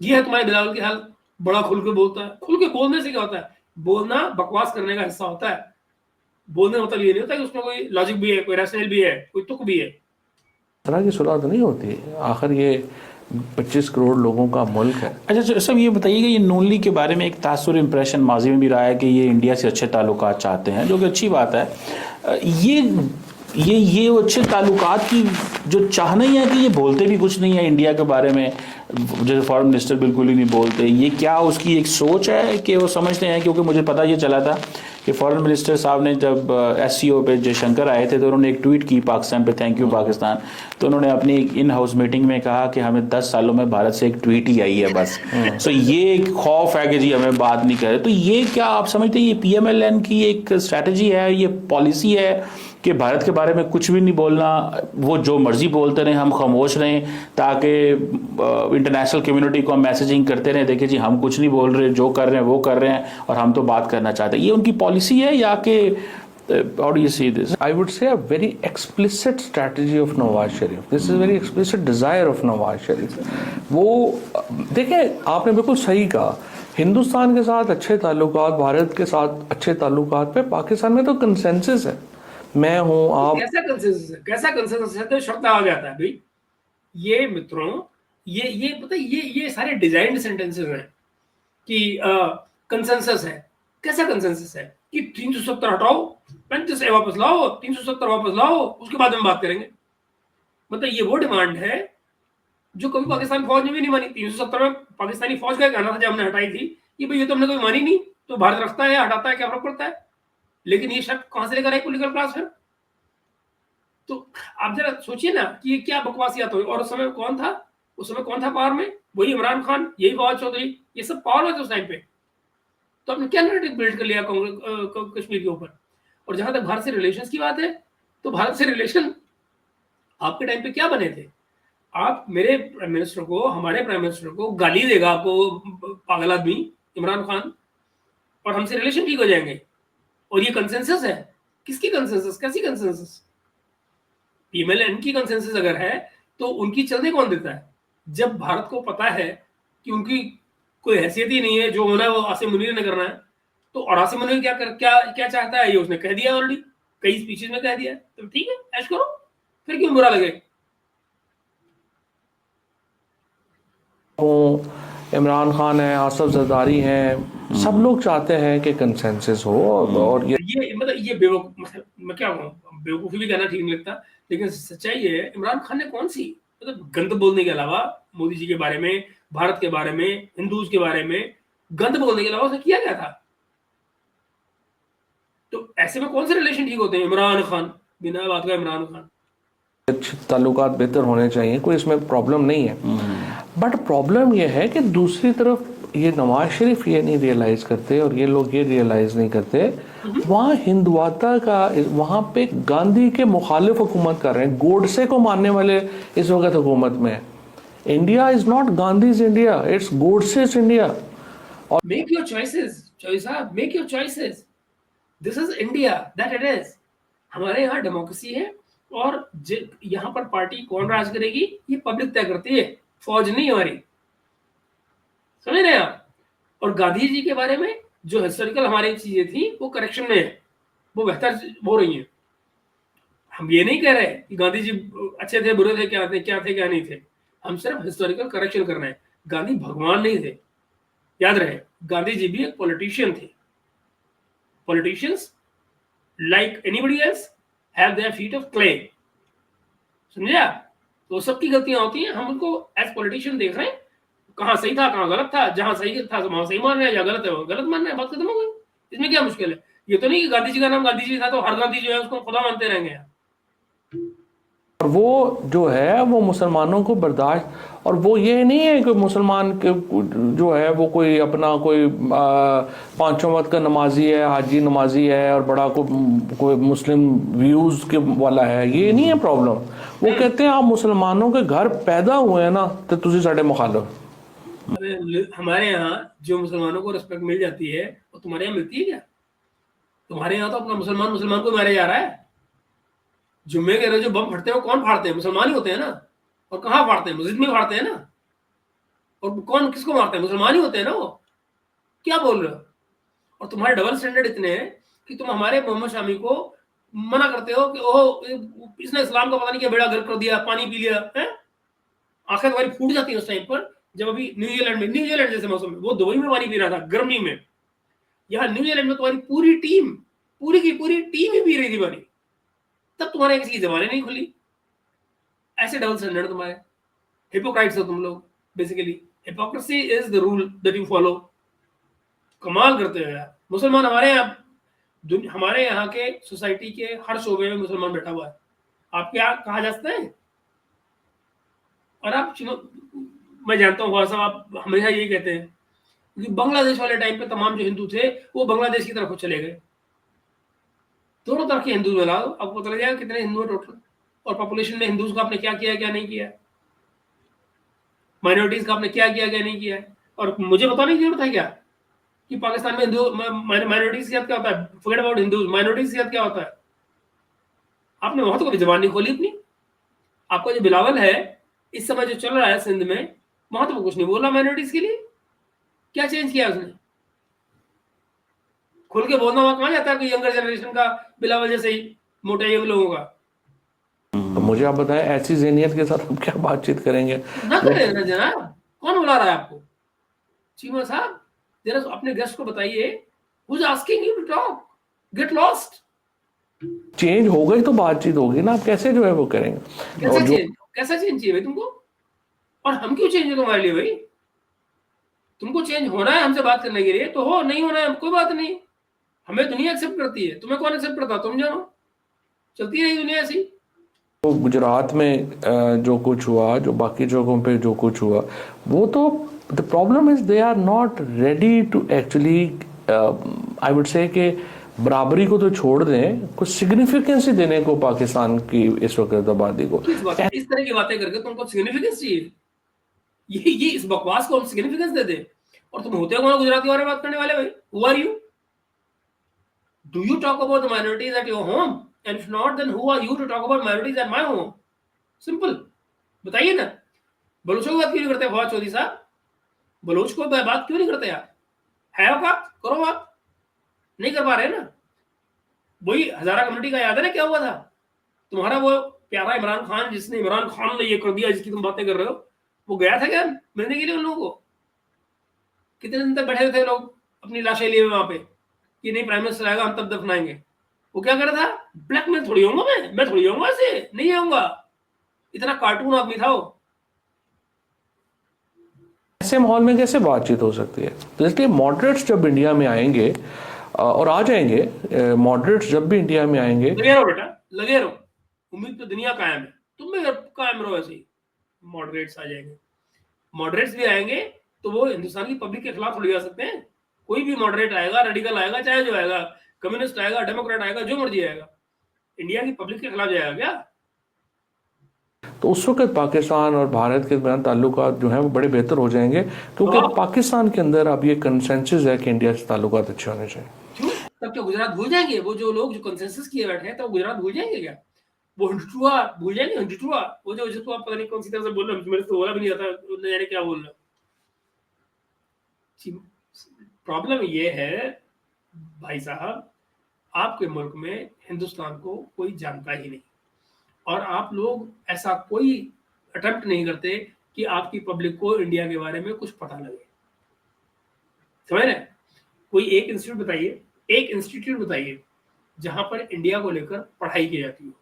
ये है तुम्हारे बिलावल की हाल, बड़ा खुल के बोलता है। खुल के बोलने से क्या होता है? बोलना बकवास करने का हिस्सा होता है। बोलने का मतलब ये नहीं होता कि उसमें कोई लॉजिक भी है, कोई रैशनल भी है, कोई तुक भी है। तरह की सुलह तो नहीं होती, आखिर ये 25 करोड़ लोगों का मुल्क है। अच्छा सब ये बताइएगा, ये नून लीग के बारे में एक तासुर इम्प्रेशन माजी में भी रहा है कि ये इंडिया से अच्छे ताल्लुकात चाहते हैं, जो कि अच्छी बात है। ये वो अच्छे ताल्लुकात की जो चाहना ही है कि ये बोलते भी कुछ नहीं है इंडिया के बारे में, जैसे फॉरेन मिनिस्टर बिल्कुल ही नहीं बोलते, ये क्या उसकी एक सोच है कि वो समझते हैं? क्योंकि मुझे पता ये चला था कि फॉरेन मिनिस्टर साहब ने जब SCO पे जयशंकर आए थे तो उन्होंने एक ट्वीट की पाकिस्तान पे, थैंक यू पाकिस्तान। तो उन्होंने अपनी इन हाउस मीटिंग में कहा कि हमें 10 सालों में भारत से एक ट्वीट ही आई है बस। सो ये एक खौफ है कि जी हमें बात नहीं करे। तो ये क्या आप समझते हैं ये PMLN की एक स्ट्रैटेजी है, ये पॉलिसी है कि भारत के बारे में कुछ भी नहीं बोलना, वो जो मर्जी बोलते रहें, हम खामोश रहें, ताकि इंटरनेशनल कम्युनिटी को हम मैसेजिंग करते रहें, देखिए जी हम कुछ नहीं बोल रहे, जो कर रहे हैं वो कर रहे हैं और हम तो बात करना चाहते हैं? ये उनकी पॉलिसी है या कि how do you see this? I would say a very explicit strategy of Nawaz Sharif. This is a very explicit desire of Nawaz Sharif. वो देखें, आपने बिल्कुल सही कहा, हिंदुस्तान के साथ अच्छे ताल्लुकात, भारत के साथ अच्छे ताल्लुकात पे पाकिस्तान में तो कंसेंसस है। मैं हूँ, आप। कैसा कंसेंसस है? कैसा कंसेंसस है? तो शब्द आ जाता है भाई। ये मित्रों, ये पता है, ये सारे डिजाइन्ड सेंटेंसेस हैं कि कंसेंसस है। कैसा कंसेंसस है कि 370 हटाओ, 35 वापस लाओ, 370 वापस लाओ, उसके बाद हम बात करेंगे। मतलब ये वो डिमांड है जो कभी पाकिस्तान फौज ने भी नहीं मानी। 370 में पाकिस्तानी फौज का कहना था जब हमने हटाई थी कि भाई ये तो हमने कभी मानी नहीं, तो भारत रखता है हटाता है, क्या फर्क पड़ता है? लेकिन ये शर्त कहां से लेकर आई पॉलिटिकल क्लास है? तो आप जरा सोचिए ना कि ये क्या बकवासियात हुई। और उस समय कौन था? उस समय कौन था पावर में? वही इमरान खान, यही फवाद चौधरी, ये सब पावर में थे उस टाइम पे। तो आपने क्या नैरेटिव बिल्ड कर लिया कश्मीर के ऊपर? और जहां तक भारत से रिलेशंस की बात है, तो भारत से रिलेशन आपके टाइम पे क्या बने थे? आप मेरे प्राइम मिनिस्टर को, हमारे प्राइम मिनिस्टर को गाली देगा आपको पागल आदमी इमरान खान, और हमसे रिलेशन ठीक हो जाएंगे। और ये कंसेंसस है? किसकी कंसेंसस? कैसी कंसेंसस? PMLN की कंसेंसस अगर है तो उनकी चलने कौन देता है? जब भारत को पता है कि उनकी कोई हैसियत ही नहीं है, जो होना है वो आसिम मुनीर ने करना है। तो और आसिम मुनीर क्या चाहता है ये उसने कह दिया ऑलरेडी, कई स्पीचेस में कह दिया है। तो ठीक है, ऐश करो, फिर क्यों बुरा लगे? इमरान खान है, आसफ जरदारी हैं, सब लोग चाहते हैं कि कंसेंसस हो। और ये मतलब ये बेवकूफ, मैं क्या कहूँ, बेवकूफी भी कहना ठीक नहीं लगता, लेकिन सच्चाई ये है, इमरान खान ने कौन सी मतलब गंद बोलने के अलावा, मोदी जी के बारे में, भारत के बारे में, हिंदूज के बारे में गंद बोलने के अलावा उसने किया क्या था? तो ऐसे में कौन से रिलेशन ठीक होते हैं? इमरान खान, बिना बात का इमरान खान। अच्छे ताल्लुकात बेहतर होने चाहिए, कोई इसमें प्रॉब्लम नहीं है। बट प्रॉब्लम यह है कि दूसरी तरफ ये नवाज शरीफ ये नहीं रियलाइज करते और ये लोग ये रियलाइज नहीं करते, वहाँ हिंदुवाता का, वहाँ पे गांधी के मुखालिफ हुकूमत कर रहे हैं, गोडसे को मानने वाले इस वक्त हुकूमत में। India is not Gandhi's India, it's Godse's India. और मेक योर चॉइसेस, साहब, make your choices. This is India that it is. हमारे यहाँ डेमोक्रेसी है और यहाँ पर पार्टी कौन राज करेगी ये पब्लिक तय करती है, फौज नहीं हमारी। समझ रहे हैं आप? और गांधी जी के बारे में जो हिस्टोरिकल हमारी चीजें थी वो करेक्शन में है, वो बेहतर हो रही हैं। हम ये नहीं कह रहे कि गांधी जी अच्छे थे, बुरे थे, क्या थे क्या नहीं थे। हम सिर्फ हिस्टोरिकल करेक्शन कर रहे हैं। गांधी भगवान नहीं थे, याद रहे। गांधी जी भी एक पॉलिटिशियन थे। Politicians like anybody else have their feet of clay. समझे आप? तो सबकी गलतियां होती हैं, हम उनको एज पॉलिटिशियन देख रहे हैं, कहाँ सही था कहाँ गलत था, जहां सही था वहां सही मान रहे हैं, या गलत है वहां गलत मान रहे हैं, बात खत्म हो गई। इसमें क्या मुश्किल है? ये तो नहीं कि गांधी जी का नाम गांधी जी था तो हर गांधी जो है उसको खुदा मानते रहेंगे यार। और वो जो है वो मुसलमानों को बर्दाश्त, और वो ये नहीं है कि मुसलमान के जो है वो कोई अपना कोई पांचों वक्त का नमाजी है, हाजी नमाजी है और बड़ा कोई मुस्लिम व्यूज के वाला है, ये नहीं है प्रॉब्लम। वो कहते हैं आप मुसलमानों के घर पैदा हुए हैं ना तो तुझे साढ़े मुखालिफ। हमारे यहाँ जो मुसलमानों को रिस्पेक्ट मिल जाती है वो तुम्हारे यहाँ मिलती है क्या? तुम्हारे यहाँ तो अपना मुसलमान मुसलमान को मारे जा रहा है। जुम्मे के रोज जो बम फटते हैं वो कौन फाड़ते हैं? मुसलमान ही होते हैं ना। और कहाँ फाड़ते हैं? मस्जिद में फाड़ते हैं ना। और कौन किसको मारते हैं? मुसलमान ही होते हैं ना। वो क्या बोल रहे हो? और तुम्हारे डबल स्टैंडर्ड इतने हैं कि तुम हमारे मोहम्मद शामी को मना करते हो कि ओह इसने इस्लाम का पता नहीं क्या बेड़ा गर्क कर दिया, पानी पी लिया है। आंखें तुम्हारी फूट जाती है उस टाइम पर जब अभी न्यूजीलैंड जैसे मौसम में वो दुबई में पानी पी रहा था गर्मी में। यहाँ न्यूजीलैंड में तुम्हारी पूरी टीम, पूरी की पूरी टीम ही पी रही थी पानी, तब तुम्हारे किसी की जबानें नहीं खुली। ऐसे डबल स्टैंडर्ड तुम्हारे। हिपोक्राइट्स हो तुम लोग basically. Hypocrisy is the rule that you follow. कमाल करते हो यार। मुसलमान हमारे यहाँ के सोसाइटी के हर शोबे में मुसलमान बैठा हुआ है। आप क्या कहा जाता है? और आप मैं जानता हूँ साहब आप हमेशा यही कहते हैं क्योंकि बांग्लादेश वाले टाइम पे तमाम जो हिंदू थे वो बांग्लादेश की तरफ चले गए। दोनों तरफ के हिंदू मिला दो, आपको पता लग जाएगा कितने हिंदू है टोटल, और पॉपुलेशन में हिंदूज का आपने क्या किया क्या नहीं किया, माइनॉरिटीज का आपने क्या किया क्या नहीं किया। और मुझे बताने की जरूरत है क्या कि पाकिस्तान में हिंदू माइनॉरिटीज क्या होता है? फॉरगेट अबाउट हिंदूज, माइनॉरिटीज क्या होता है? आपने वहां तो कभी जबान नहीं खोली अपनी। आपका जो बिलावल है इस समय जो चल रहा है सिंध में, वहां तो वो कुछ नहीं बोल रहा माइनॉरिटीज के लिए। क्या चेंज किया उसने? खुल के बोलना वहां कहाँ जाता है कि यंगर जनरेशन का बिलावल जैसे ही मोटे यंग लोगों का। तो मुझे आप बताएं ऐसी ज़हनियत के साथ हम क्या बातचीत करेंगे? ना करें ना जनाब। कौन बुला रहा है आपको? चीमा साहब जरा अपने गेस्ट को बताइए who's asking you to talk? Get lost. Change होगा ही तो बातचीत होगी ना। आप कैसे जो है वो करेंगे? कैसा चेंज चाहिए भाई तुमको? और हम क्यों चेंज है तुम्हारे लिए भाई? तुमको चेंज होना है हमसे बात करने के लिए तो हो, नहीं होना है कोई बात नहीं। हमें दुनिया एक्सेप्ट करती है, तुम्हें कौन एक्सेप्ट करता? तुम जानो, चलती रही दुनिया ऐसी। तो गुजरात में जो कुछ हुआ, जो बाकी जगहों पे जो कुछ हुआ, वो तो the problem is they are not ready to actually, I would say कि बराबरी को तो छोड़ दें, कुछ सिग्निफिकेंस ही देने को पाकिस्तान की इस वक्त आबादी को। इस तरह की बातें करके तुमको सिग्निफिकेंस चाहिए? ये इस बकवास को हम सिग्निफिकेंस दे दे? और तुम होते कौन गुजराती बारे में बात करने वाले भाई? Who are you? Do you talk about the minorities at your home? And if not then who are you to talk about minorities at my home? Simple बताइए ना। बलूचों की बात क्यों नहीं करते फवाद चौधरी साहब? बलूच को बात क्यों नहीं करते यार? है औकात, करो बात। नहीं कर पा रहे ना। वही हजारा कम्युनिटी का याद है ना क्या हुआ था? तुम्हारा वो प्यारा इमरान खान, जिसने इमरान खान ने ये कर दिया जिसकी तुम बातें कर रहे हो, वो गया था क्या मिलने के लिए उन लोगों को? कितने दिन तक बैठे थे लोग अपनी लाशें लिए वहां पे कि नहीं प्राइम मिनिस्टर आएगा हम तब दफनाएंगे? वो क्या कर रहा था? ब्लैकमेल थोड़ी होऊंगा मैं थोड़ी होऊंगा ऐसे, नहीं आऊंगा। इतना कार्टून आदमी था वो। ऐसे माहौल में कैसे बातचीत हो सकती है? तो इसलिए मॉडरेट्स जब इंडिया में आएंगे और आ जाएंगे, मॉडरेट्स जब भी इंडिया में आएंगे, लगे रहो बेटा, लगे रहो। उम्मीद तो दुनिया कायम है, तुम भी कायम रहो ऐसे ही। मॉडरेट्स आ जाएंगे, मॉडरेट्स भी आएंगे तो वो हिंदुस्तान की पब्लिक के खिलाफ थोड़ी आ सकते हैं। कोई भी मॉडरेट आएगा, रेडिकल आएगा, चाहे जो आएगा, कम्युनिस्ट आएगा, डेमोक्रेट आएगा, जो मर्जी आएगा, इंडिया की पब्लिक के खिलाफ जाएगा क्या? तो उस वक्त पाकिस्तान और भारत के दरमियान ताल्लुकात जो हैं वो बड़े बेहतर हो जाएंगे, क्योंकि पाकिस्तान के अंदर अब ये कंसेंसस है कि इंडिया से ताल्लुकात अच्छे होने चाहिए। क्यों? तब क्या गुजरात भूल जाएंगे? वो जो लोग जो कंसेंसस किए बैठे हैं तो गुजरात भूल जाएंगे क्या? वो हिंदुत्वा भूल जाएंगे? हिंदुत्वा वो जो आप पता नहीं कौन सी तरह से बोल रहे हो, मेरे तो बोला भी नहीं आता, न जाने क्या बोल रहे हो। प्रॉब्लम ये है भाई साहब, आपके मुल्क में हिंदुस्तान को कोई जानता ही नहीं, और आप लोग ऐसा कोई अटेम्प्ट नहीं करते कि आपकी पब्लिक को इंडिया के बारे में कुछ पता लगे। समझ रहे? कोई एक इंस्टीट्यूट बताइए जहां पर इंडिया को लेकर पढ़ाई की जाती हो।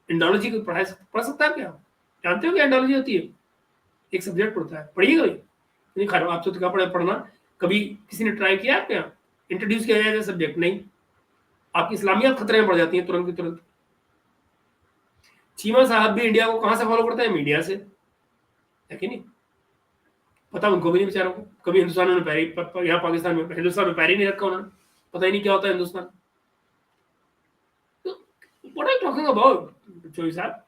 इंडोलॉजी की पढ़ सकता है क्या? जानते हो क्या इंडोलॉजी होती है? एक सब्जेक्ट पढ़ता है, पढ़िए कभी नहीं खा रहा आपसे तो क्या पढ़ना? कभी किसी ने ट्राई किया आपके यहाँ इंट्रोड्यूस किया जाए सब्जेक्ट? नहीं। आपकी इस्लामियत खतरे में पड़ जाती है तुरंत की तुरंत। चीमा साहब भी इंडिया को कहाँ से फॉलो करते हैं? मीडिया से, है कि नहीं? पता उनको भी नहीं बेचारों को, कभी हिंदुस्तान में पैर, यहाँ पाकिस्तान में, हिंदुस्तान में पैर ही नहीं रखा उन्होंने, पता ही नहीं क्या होता है हिंदुस्तान। तो what are you talking about चोई साहब?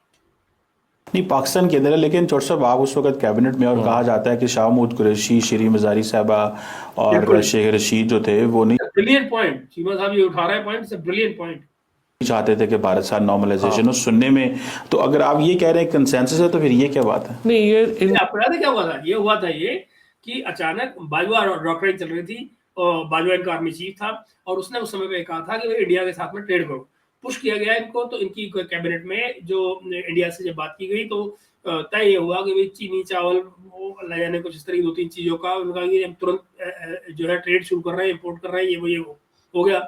नहीं, पाकिस्तान के अंदर है, लेकिन चौट साहब आप उस वक्त कैबिनेट में, और कहा जाता है कि शाह महमूद कुरैशी, शीरीन मज़ारी साहबा और बिल्कुल, शेख रशीद जो थे वो नहीं ब्रिलियंट पॉइंट चीमा साहब ये उठा रहे हैं, पॉइंट से ब्रिलियंट पॉइंट। चाहते थे कि भारत साथ नॉर्मलाइजेशन हो सुनने में। तो अगर आप ये कह रहे हैं कंसेंसस है, तो फिर ये क्या बात है? नहीं, ये आपको याद है क्या हुआ था? ये हुआ था ये कि अचानक बाजवा डॉक्टरिन चल रही थी, और बाजवा इनका आर्मी चीफ था, और उसने उस समय पे कहा था कि इंडिया के साथ में ट्रेड करो, पुश किया गया इनको। तो इनकी कैबिनेट में जो इंडिया से जब बात की गई, तो तय ये हुआ कि भाई चीनी चावल वो ले जाने, कुछ इस तरह की 2-3 चीजों का उनका ये हम तुरंत जो है ट्रेड शुरू कर रहे हैं, इंपोर्ट कर रहे हैं, ये वो हो गया।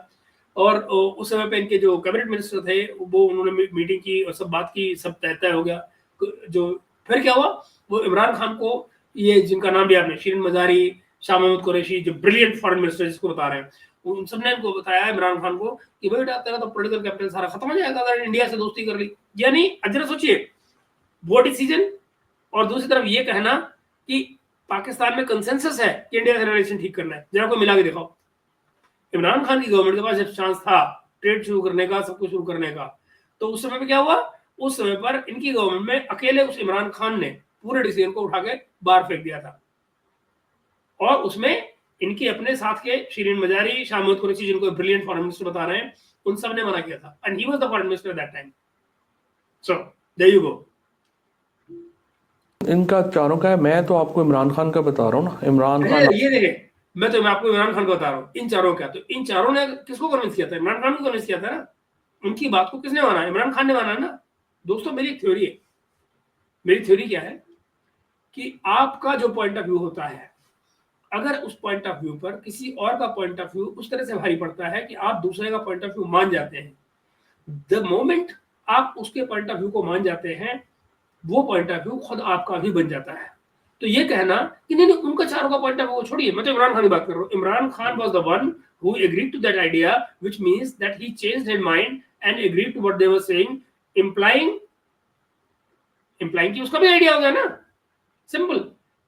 और उस समय पे इनके जो कैबिनेट मिनिस्टर थे वो, उन्होंने मीटिंग की और सब बात की, सब तय हो गया। जो फिर क्या हुआ, वो इमरान खान को, ये जिनका नाम भी आपने, शीरीन मज़ारी, शाह महमूद कुरैशी, जो ब्रिलियंट फॉरेन मिनिस्टर जिसको बता रहे हैं, उन सबने इनको बताया इमरान खान को कि भाई बेटा तेरा तो पॉलिटिकल कैपिटल सारा खत्म हो जाएगा अगर इंडिया से दोस्ती कर ली। यानी जरा सोचिए, वो डिसीजन, और दूसरी तरफ ये कहना कि पाकिस्तान में कंसेंसस है कि इंडिया से रिलेशन ठीक करना है। जरा को मिला के दिखाओ। इमरान खान की गवर्नमेंट के पास जब चांस था ट्रेड शुरू करने का, सब कुछ शुरू करने का, तो उस समय पे क्या हुआ? उस समय पर इनकी गवर्नमेंट में अकेले उस इमरान खान ने पूरे डिसीजन को उठा के बाहर फेंक दिया था, और उसमें इनके अपने साथ के शीरीन मज़ारी, शाह महमूद कुरैशी, जिनको ब्रिलियंट फॉरेन मिनिस्टर बता रहे हैं, उन सब ने मना किया था, and he was the foreign minister that time. So there you go. इनका चारों का है। मैं तो आपको इमरान खान का बता रहा हूँ ना, इमरान खान। ये देखें, मैं आपको इमरान खान को बता रहा हूँ, इन चारों का, तो इन चारों ने किसको कन्विंस किया था? इमरान खान को कन्विंस किया था ना। उनकी बात को किसने माना? इमरान खान ने माना ना। दोस्तों मेरी एक थ्योरी है, मेरी थ्योरी क्या है कि आपका जो पॉइंट ऑफ व्यू होता है, अगर उस पॉइंट ऑफ व्यू पर किसी और का पॉइंट ऑफ व्यू उस तरह से भारी पड़ता है कि आप दूसरे का पॉइंट ऑफ व्यू मान जाते हैं, द मोमेंट आप उसके पॉइंट ऑफ व्यू को मान जाते हैं, वो पॉइंट ऑफ व्यू खुद आपका भी बन जाता है। तो ये कहना कि नहीं उनका चारों का पॉइंट ऑफ व्यू छोड़िए, मैं तो इमरान खान की बात कर रहा हूँ। Imran Khan was the one who agreed to that idea, which means that he changed his mind and agreed to what they were saying, implying कि उसका भी आइडिया हो गया ना, सिंपल।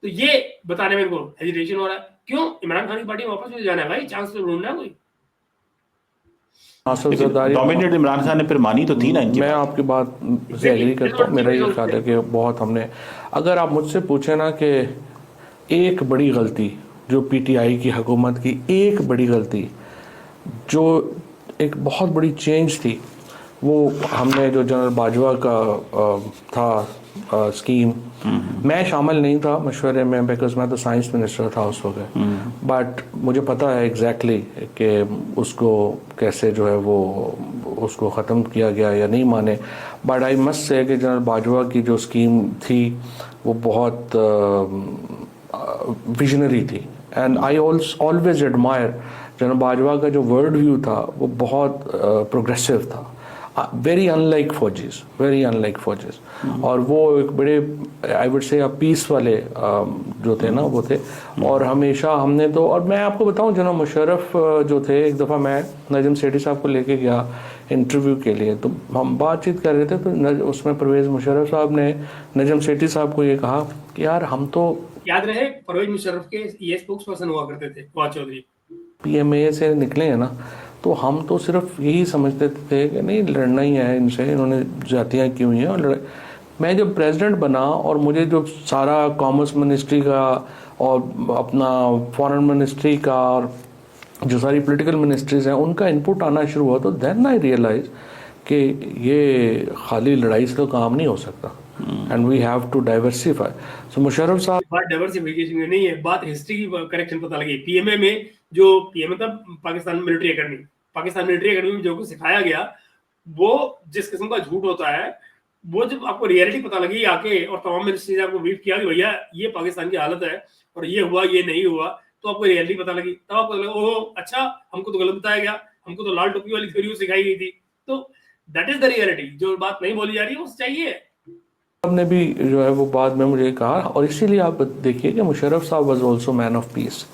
तो ये बताने में इनको हेजिटेशन हो रहा है। क्यों? इमरान खान की पार्टी में वापस भी जाना है भाई, चांस तो ढूंढना है कोई। डोमिनेट इमरान खान ने फिर मानी तो थी ना इनकी मैं बात। आपकी बात से एग्री करता हूँ। मेरा ये ख्याल है कि बहुत हमने, अगर आप मुझसे पूछे ना कि एक बड़ी गलती जो पीटीआई की हुकूमत की, एक बड़ी गलती जो एक बहुत बड़ी चेंज थी, वो हमने जो जनरल बाजवा का था स्कीम, मैं शामिल नहीं था मशवरे में बिकॉज मैं तो साइंस मिनिस्टर था उस वक्त, बट मुझे पता है एग्जैक्टली कि उसको कैसे जो है वो उसको ख़त्म किया गया या नहीं माने। बट आई मस्ट से कि जनरल बाजवा की जो स्कीम थी वो बहुत विजनरी थी, and I always admire general Bajwa का जो वर्ल्ड व्यू था वो बहुत प्रोग्रेसिव था, वेरी अनलाइक फौजीज, वेरी अनलाइक फौजीज। और वो एक बड़े आई वुड से पीस वाले जो थे ना वो थे। और हमेशा हमने तो, और मैं आपको बताऊं जनरल मुशर्रफ जो थे, एक दफ़ा मैं नजम सेठी साहब को लेके गया इंटरव्यू के लिए, तो हम बातचीत कर रहे थे, तो उसमें परवेज़ मुशर्रफ साहब ने नजम सेठी साहब को ये कहा कि यार हम तो, याद रहे परवेज मुशर्रफ के ये स्पोक्स पर्सन हुआ करते थे फवाद चौधरी, पीएमए से निकले हैं ना, तो हम तो सिर्फ यही समझते थे कि नहीं लड़ना ही है इनसे, इन्होंने जातियाँ की हुई हैं और मैं जब प्रेसिडेंट बना और मुझे जो सारा कॉमर्स मिनिस्ट्री का और अपना फॉरेन मिनिस्ट्री का और जो सारी पॉलिटिकल मिनिस्ट्रीज हैं उनका इनपुट आना शुरू हुआ, तो देन आई रियलाइज कि ये खाली लड़ाई से तो काम नहीं हो सकता, and we have to diversify. So Musharraf साहब, बात डाइवर्सिफिकेशन में नहीं है, बात हिस्ट्री की करेक्शन पता लगी। पीएमए में जो पीएमए मतलब Pakistan military academy, Pakistan military academy में जो कुछ सिखाया गया, वो जिस किस्म का झूठ होता है, वो जब आपको रियलिटी पता लगी आके और तमाम मिनिस्ट्री ने आपको ब्रीफ किया कि भैया ये पाकिस्तान की हालत है और ये हुआ ये नहीं हुआ, तो आपको रियलिटी पता लगी, तब आपको लगा ओह अच्छा हमको तो गलत बताया गया, हमको तो लाल टोपी वाली थ्योरी सिखाई गई थी। तो दैट इज द रियलिटी, जो बात नहीं बोली जा रही है वो चाहिए। साहब ने भी जो है वो बाद में मुझे कहा, और इसीलिए आप देखिए कि मुशर्रफ साहब was also man of peace.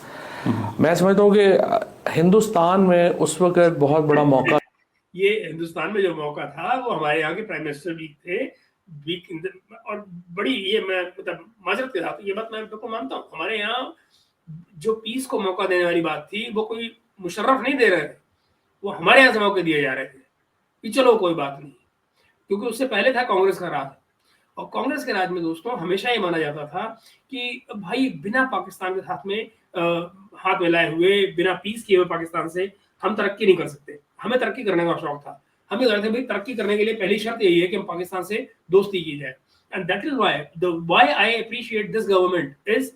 मैं समझता हूँ कि हिंदुस्तान में उस वक्त बहुत बड़ा मौका, ये हिंदुस्तान में जो मौका था वो हमारे यहाँ के प्राइम मिनिस्टर भी थे, वीक और बड़ी ये मैं मतलब माजरत के साथ ये बात मैं बिल्कुल मानता हूँ, हमारे यहाँ जो पीस को मौका देने वाली बात थी वो कोई मुशर्रफ नहीं दे रहे थे, वो हमारे यहाँ से मौके दिए जा रहे थे कि चलो कोई बात नहीं, क्योंकि उससे पहले था कांग्रेस का राज। और कांग्रेस के राज में दोस्तों हमेशा ये माना जाता था कि भाई बिना पाकिस्तान के साथ में हाथ मिलाए हुए, बिना पीस किए हुए पाकिस्तान से हम तरक्की नहीं कर सकते। हमें तरक्की करने का शौक था, हम ये कहते थे भाई तरक्की करने के लिए पहली शर्त यही है कि हम पाकिस्तान से दोस्ती की जाए। And that is why I appreciate this government is,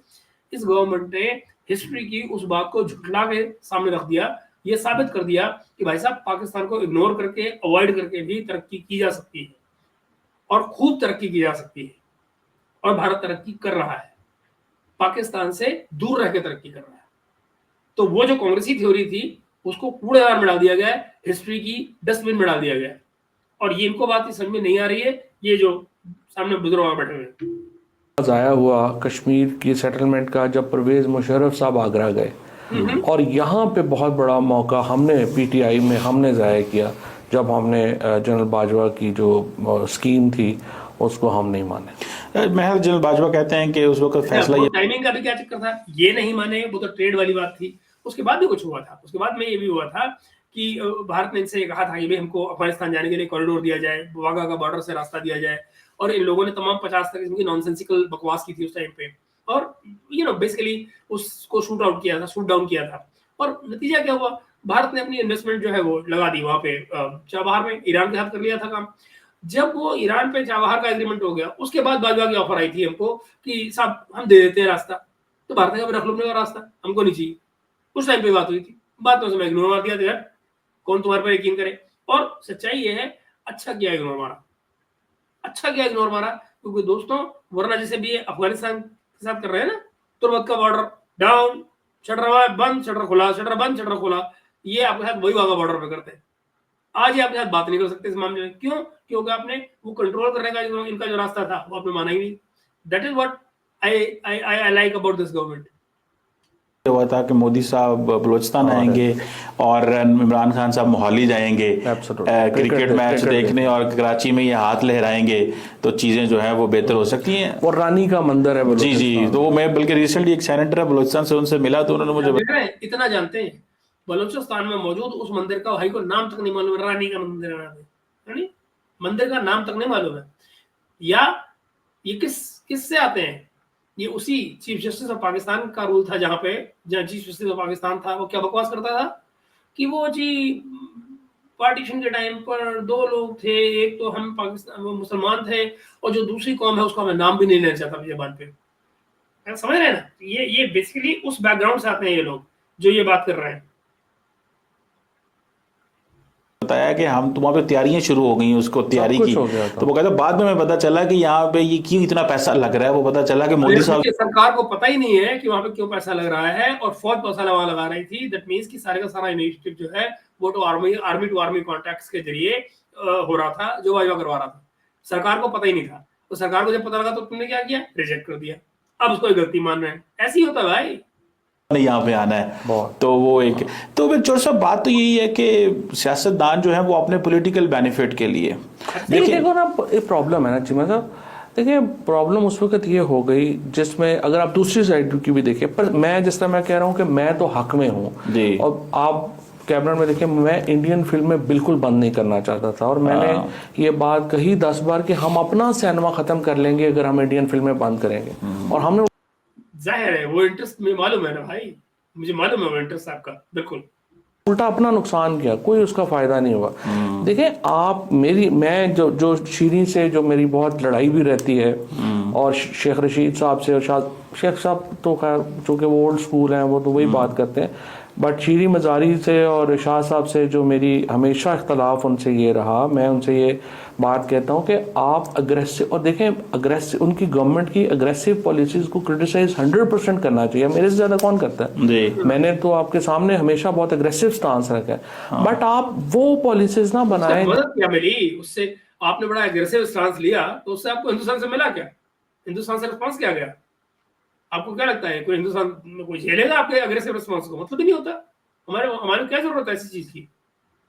इस गवर्नमेंट ने हिस्ट्री की उस बात को झुठला के सामने रख दिया, ये साबित कर दिया कि भाई साहब पाकिस्तान को इग्नोर करके, अवॉइड करके भी तरक्की की जा सकती है और खूब तरक्की की जा सकती है। और भारत तरक्की कर रहा है, पाकिस्तान से दूर रह के तरक्की कर रहा है। तो वो जो कांग्रेसी थ्योरी थी उसको कूड़ेदान में डाल दिया गया है, हिस्ट्री की डस्टबिन में डाल दिया गया है। और ये इनको बात समझ में नहीं आ रही है, ये जो सामने बुजुर्ग बैठे हुए हैं। आया हुआ कश्मीर की सेटलमेंट का जब परवेज मुशर्रफ साहब आगरा गए, और यहाँ पे बहुत बड़ा मौका हमने पीटीआई में हमने ज़ाया किया जब हमने जनरल बाजवा की जो स्कीम थी उसको हम नहीं माने। महल जनरल बाजवा कहते हैं कि उस वक्त फैसला ये टाइमिंग का भी क्या चक्कर था, ये नहीं माने, वो तो ट्रेड वाली बात थी। उसके बाद भी कुछ हुआ था, उसके बाद में ये भी हुआ था कि भारत ने इनसे कहा था कि भाई हमको अफगानिस्तान जाने के लिए कॉरिडोर दिया जाए, वाघा का बॉर्डर से रास्ता दिया जाए, और इन लोगों ने तमाम 50 किस्म की नॉनसेंसिकल बकवास की थी उस टाइम पे, और बेसिकली उसको शूट आउट किया था, शूट डाउन किया था। और नतीजा क्या हुआ, भारत ने अपनी इन्वेस्टमेंट जो है वो लगा दी वहां पे चाबहार में, ईरान के साथ कर लिया था काम। जब वो ईरान पे चाबहार का एग्रीमेंट हो गया, उसके बाद बाजवा की ऑफर आई थी हमको कि साहब हम दे देते हैं रास्ता, तो भारत ने रख लो अपने रास्ता, हमको नहीं चाहिए। उस टाइम पे बात हुई थी, बात में समय इग्नोर मार दिया था यार, कौन तुम्हारे पर यकीन करे। और सच्चाई ये है, अच्छा किया इग्नोर मारा, अच्छा किया इग्नोर मारा, क्योंकि दोस्तों वरना जैसे भी अफगानिस्तान के साथ कर रहे हैं ना, तुर्बत का बॉर्डर डाउन, शटर बंद, शटर खुला, शटर बंद, शटर खुला, ये आपके साथ वही वाघा बॉर्डर पे करते हैं। आज ये आपके साथ बात नहीं कर सकते इस मामले में, क्यों? क्योंकि आपने वो कंट्रोल करने का जो इनका जो रास्ता था वो आपने माना ही नहीं। That is what I like about this government. हुआ था कि मोदी साहब बलूचिस्तान आएंगे और इमरान खान साहब मोहाली जाएंगे क्रिकेट मैच देखने, और कराची में ये हाथ लहराएंगे तो चीजें जो है वो बेहतर हो सकती हैं। और रानी का मंदिर है जी जी, तो मैं बल्कि रिसेंटली एक सेनेटर है बलूचिस्तान से, उनसे मिला तो उन्होंने मुझे इतना जानते हैं, बलूचिस्तान में मौजूद उस मंदिर का भाई को नाम तक नहीं मालूम, रानी का मंदिर है, मंदिर का नाम तक नहीं मालूम है। या ये किससे आते हैं? ये उसी चीफ जस्टिस ऑफ पाकिस्तान का रूल था, जहां चीफ जस्टिस ऑफ पाकिस्तान था, वो क्या बकवास करता था कि वो जी पार्टीशन के टाइम पर दो लोग थे, एक तो हम पाकिस्तान वो मुसलमान थे, और जो दूसरी कौम है उसका मैं नाम भी नहीं लेना चाहता जबान पे। समझ रहे हैं ना, ये बेसिकली उस बैकग्राउंड से आते हैं ये लोग जो ये बात कर रहे हैं। बताया कि हम तुम्हारे पे तैयारियां शुरू हो गई, उसको तैयारी की, तो वो कहता बाद में पता चला कि यहाँ पे ये क्यों इतना पैसा लग रहा है। वो पता चला कि मोदी साहब सरकार को पता ही नहीं है कि वहां पे क्यों पैसा लग रहा है, और फौज पैसा लगा रही थी। दैट मींस कि सारे का सारा इनिशिएटिव जो है वो तो आर्मी टू आर्मी कॉन्टैक्ट्स के जरिए हो रहा था, जो वाइवा करवा रहा था। सरकार को पता ही नहीं था, तो सरकार को जब पता लगा तो तुमने क्या किया? रिजेक्ट कर दिया। अब उसको गलती मान रहे हैं, ऐसे ही होता है भाई, यहाँ पे आना है। तो वो एक तो फिर चोर साहब बात तो यही है कि सियासतदान जो है वो अपने पॉलिटिकल बेनिफिट के लिए देखो ना, एक प्रॉब्लम है ना चीमा साहब, देखिए प्रॉब्लम उस वक्त ये हो गई जिसमें अगर आप दूसरी साइड की भी देखिए, पर मैं जिस तरह मैं कह रहा हूँ कि मैं तो हक में हूँ, और आप कैबिनेट में देखिए मैं इंडियन फिल्में बिल्कुल बंद नहीं करना चाहता था, और मैंने ये बात कही 10 बार कि हम अपना सिनेमा खत्म कर लेंगे अगर हम इंडियन फिल्में बंद करेंगे। और हमने जाहिर है वो इंटरेस्ट में मालूम है ना भाई, मुझे मालूम है वो इंटरेस्ट आपका, बिल्कुल उल्टा अपना नुकसान किया, कोई उसका फायदा नहीं हुआ। देखिए आप मैं जो शीरी से जो मेरी बहुत लड़ाई भी रहती है, और शेख रशीद साहब से, और शेख साहब तो खैर चूंकि वो ओल्ड स्कूल हैं वो तो वही बात करते हैं, बट शीरी मजारी से और शाह साहब से जो मेरी हमेशा इख्तलाफ उनसे ये रहा, मैं उनसे ये बात कहता हूँ कि आप अग्रेसिव, और देखें अग्रेसिव उनकी गवर्नमेंट की अग्रेसिव पॉलिसीज को क्रिटिसाइज 100% करना चाहिए, मेरे से ज़्यादा कौन करता है। मैंने तो आपके सामने हमेशा बहुत अग्रेसिव स्टांस रखा है, बट आप वो पॉलिसीज ना बनाएं। मदद क्या मिली उससे? आपने बड़ा एग्रेसिव स्टांस लिया तो उससे आपको हिंदुस्तान से मिला क्या? हिंदुस्तान से रिस्पॉन्स क्या गया? आपको क्या लगता है कोई हिंदुस्तान में कोई झेलेगा आपके अग्रेसिव रिस्पॉन्स को? मतलब ही नहीं होता। हमारे क्या जरूरत है ऐसी चीज की?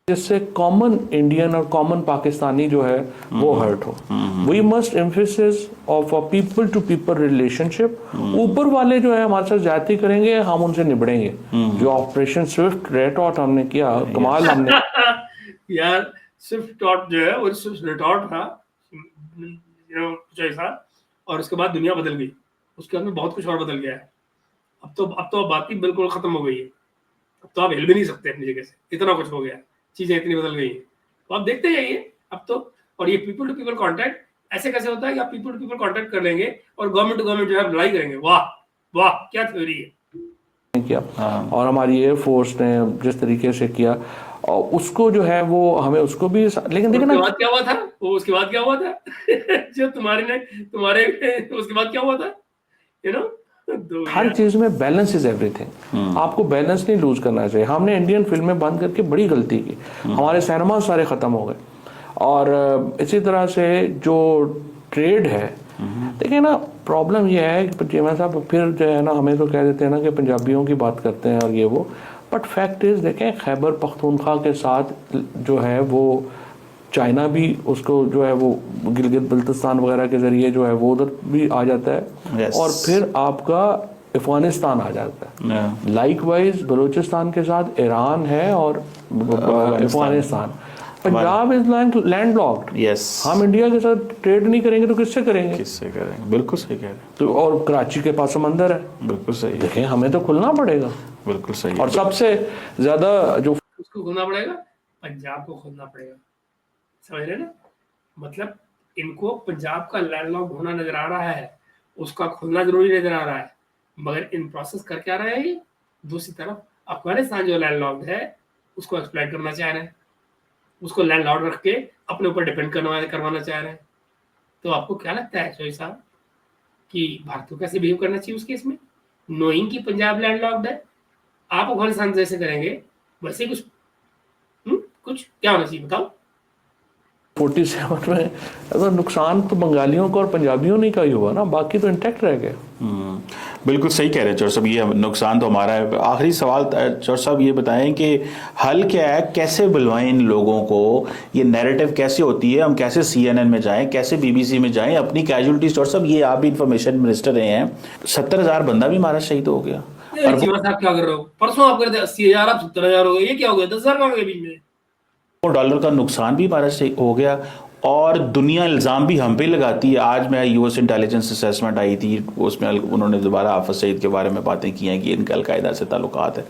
जिससे कॉमन इंडियन और कॉमन पाकिस्तानी जो है वो हर्ट हो। We must emphasis of a people to people relationship. ऊपर वाले जो है हमारे साथ ज्यादती करेंगे, हम उनसे निबड़ेंगे। जो ऑपरेशन स्विफ्ट रेड हॉट हमने किया, कमाल हमने यार स्विफ्ट डॉट जो है वो स्विफ्ट रिटॉर्ट था, कुछ ऐसा, और उसके बाद दुनिया बदल गई। उसके बाद में बहुत कुछ और बदल गया है। अब तो बात ही बिल्कुल खत्म हो गई है। अब तो आप हिल भी नहीं सकते अपनी जगह से, इतना कुछ हो गया है, चीजें इतनी बदल गई हैं। तो आप देखते जाइए अब तो। और ये पीपल टू पीपल कांटेक्ट ऐसे कैसे होता है कि आप पीपल टू पीपल कांटेक्ट कर लेंगे और गवर्नमेंट टू गवर्नमेंट जो है लड़ाई करेंगे। वाह वाह, क्या थ्योरी है। किया। और हमारी एयरफोर्स ने जिस तरीके से किया, और उसको जो है वो हमें उसको भी, लेकिन देखिए ना उसके बाद क्या हुआ था, वो उसके बाद क्या हुआ था जो तुम्हारे उसके बाद क्या हुआ था, यू नो। हर चीज में बैलेंस इज एवरीथिंग। आपको बैलेंस नहीं लूज करना चाहिए। हमने इंडियन फिल्में बंद करके बड़ी गलती की, हमारे सिनेमा सारे खत्म हो गए। और इसी तरह से जो ट्रेड है, देखिए ना, प्रॉब्लम ये है कि चीमा साहब फिर जो है ना हमें तो कह देते हैं ना कि पंजाबियों की बात करते हैं और ये वो, बट फैक्ट इज देखें खैबर पख्तूनख्वा के साथ जो है वो चाइना भी उसको जो है वो गिलगित बल्तिस्तान वगैरह के जरिए जो है वो उधर भी आ जाता है। और फिर आपका अफगानिस्तान आ जाता है। लाइकवाइज बलूचिस्तान के साथ ईरान है और अफगानिस्तान। Punjab is landlocked. हम इंडिया के साथ ट्रेड नहीं करेंगे तो किससे करेंगे? बिल्कुल सही कह रहे हैं। तो और कराची के पास समंदर है। बिल्कुल सही। देखें हमें तो खुलना पड़ेगा। बिल्कुल सही। और सबसे ज्यादा जो उसको खुलना पड़ेगा, पंजाब को खुलना पड़ेगा, समझ रहे ना। मतलब इनको पंजाब का लैंडलॉक होना नजर आ रहा है, उसका खुलना जरूरी नजर आ रहा है, मगर इन प्रोसेस कर क्या रहे हैं। दूसरी तरफ अफगानिस्तान जो लैंडलॉक्ड है उसको एक्सप्लॉइट करना चाह रहे हैं, उसको लैंडलॉर्ड रख के अपने ऊपर डिपेंड करवाना चाह रहे हैं। तो आपको क्या लगता है सोई साहब कि भारत को कैसे बिहेव करना चाहिए उस केस में, नोइंग कि पंजाब लैंडलॉक्ड है? आप अफगानिस्तान जैसे करेंगे वैसे कुछ क्या होना चाहिए बताओ। 47 में अगर नुकसान तो बंगालियों का और पंजाबियों ने का ही हुआ ना, बाकी तो इंटैक्ट रह गए। बिल्कुल सही कह रहे हैं चौर साहब, ये नुकसान तो हमारा है। आखिरी सवाल चौर साहब ये बताएं कि हल क्या है, कैसे बुलवाएं इन लोगों को, ये नैरेटिव कैसे होती है, हम कैसे CNN में जाएं, कैसे BBC में जाएं, अपनी कैजुअलिटीज। चौर साहब ये आप भी इंफॉर्मेशन मिनिस्टर रहे हैं, 70,000 बंदा भी हमारा शहीद हो गया। साहब क्या कर रहे हो, परसों आप कर रहे थे 80,000, आप 70,000 हो गए, ये क्या हो गया, 10,000 का हो गया बीच में। $1 का नुकसान भी हमारा हो गया और दुनिया इल्ज़ाम भी हम पे लगाती है। आज मैं US इंटेलिजेंस असेसमेंट आई थी, उसमें उन्होंने दोबारा हाफिज सईद के बारे में बातें की हैं कि इनका अलकायदा से ताल्लुकात है।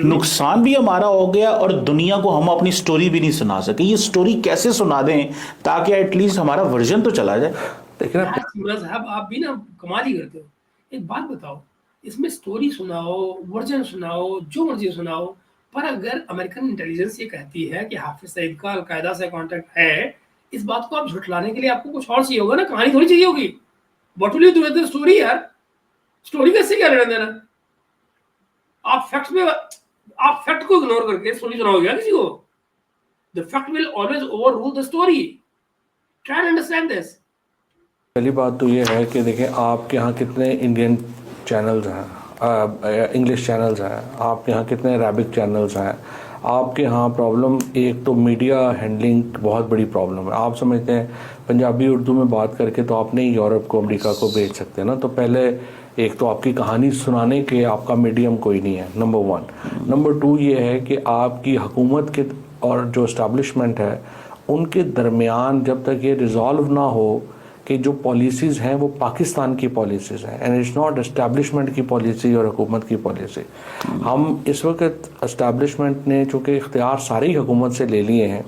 नुकसान भी हमारा हो गया और दुनिया को हम अपनी स्टोरी भी नहीं सुना सके। ये स्टोरी कैसे सुना दें ताकि एटलीस्ट हमारा वर्जन तो चला जाए। देखिए ना साहब आप भी ना कमाल ही करते हो। एक बात बताओ, इसमें स्टोरी सुनाओ, वर्जन सुनाओ, जो मर्जी सुनाओ, पर अगर अमेरिकन इंटेलिजेंस ये कहती है कि हाफिज सईद का अलकायदा से कांटेक्ट है, इस बात को आप झुठलाने के लिए आपको कुछ और चाहिए होगा ना, कहानी थोड़ी चाहिए होगी। What will you do with the story यार? स्टोरी कैसे क्या लेना देना? आप फैक्ट को इग्नोर करके स्टोरी सुनाओगे किसी को? The fact will always overrule the story. Try to understand this. पहली बात तो ये है कि देखें आपके यहाँ कितने इंडियन चैनल्स हैं, इंग्लिश चैनल्स हैं, आपके यहाँ कितने अरबिक चैनल्स हैं। आपके यहाँ प्रॉब्लम एक तो मीडिया हैंडलिंग बहुत बड़ी प्रॉब्लम है। आप समझते हैं पंजाबी उर्दू में बात करके तो आप नहीं यूरोप को अमेरिका को भेज सकते ना। तो पहले एक तो आपकी कहानी सुनाने के आपका मीडियम कोई नहीं है, नंबर 1। नंबर 2 ये है कि आपकी हुकूमत के और जो इस्टेब्लिशमेंट है उनके दरमियान जब तक ये रिजॉल्व ना हो कि जो पॉलिसीज़ हैं वो पाकिस्तान की पॉलिसीज़ हैं एंड इट्स नॉट एस्टैब्लिशमेंट की पॉलिसी और हुकूमत की पॉलिसी। हम इस वक्त एस्टैब्लिशमेंट ने चूँकि इख्तियार सारी हुकूमत से ले लिए हैं,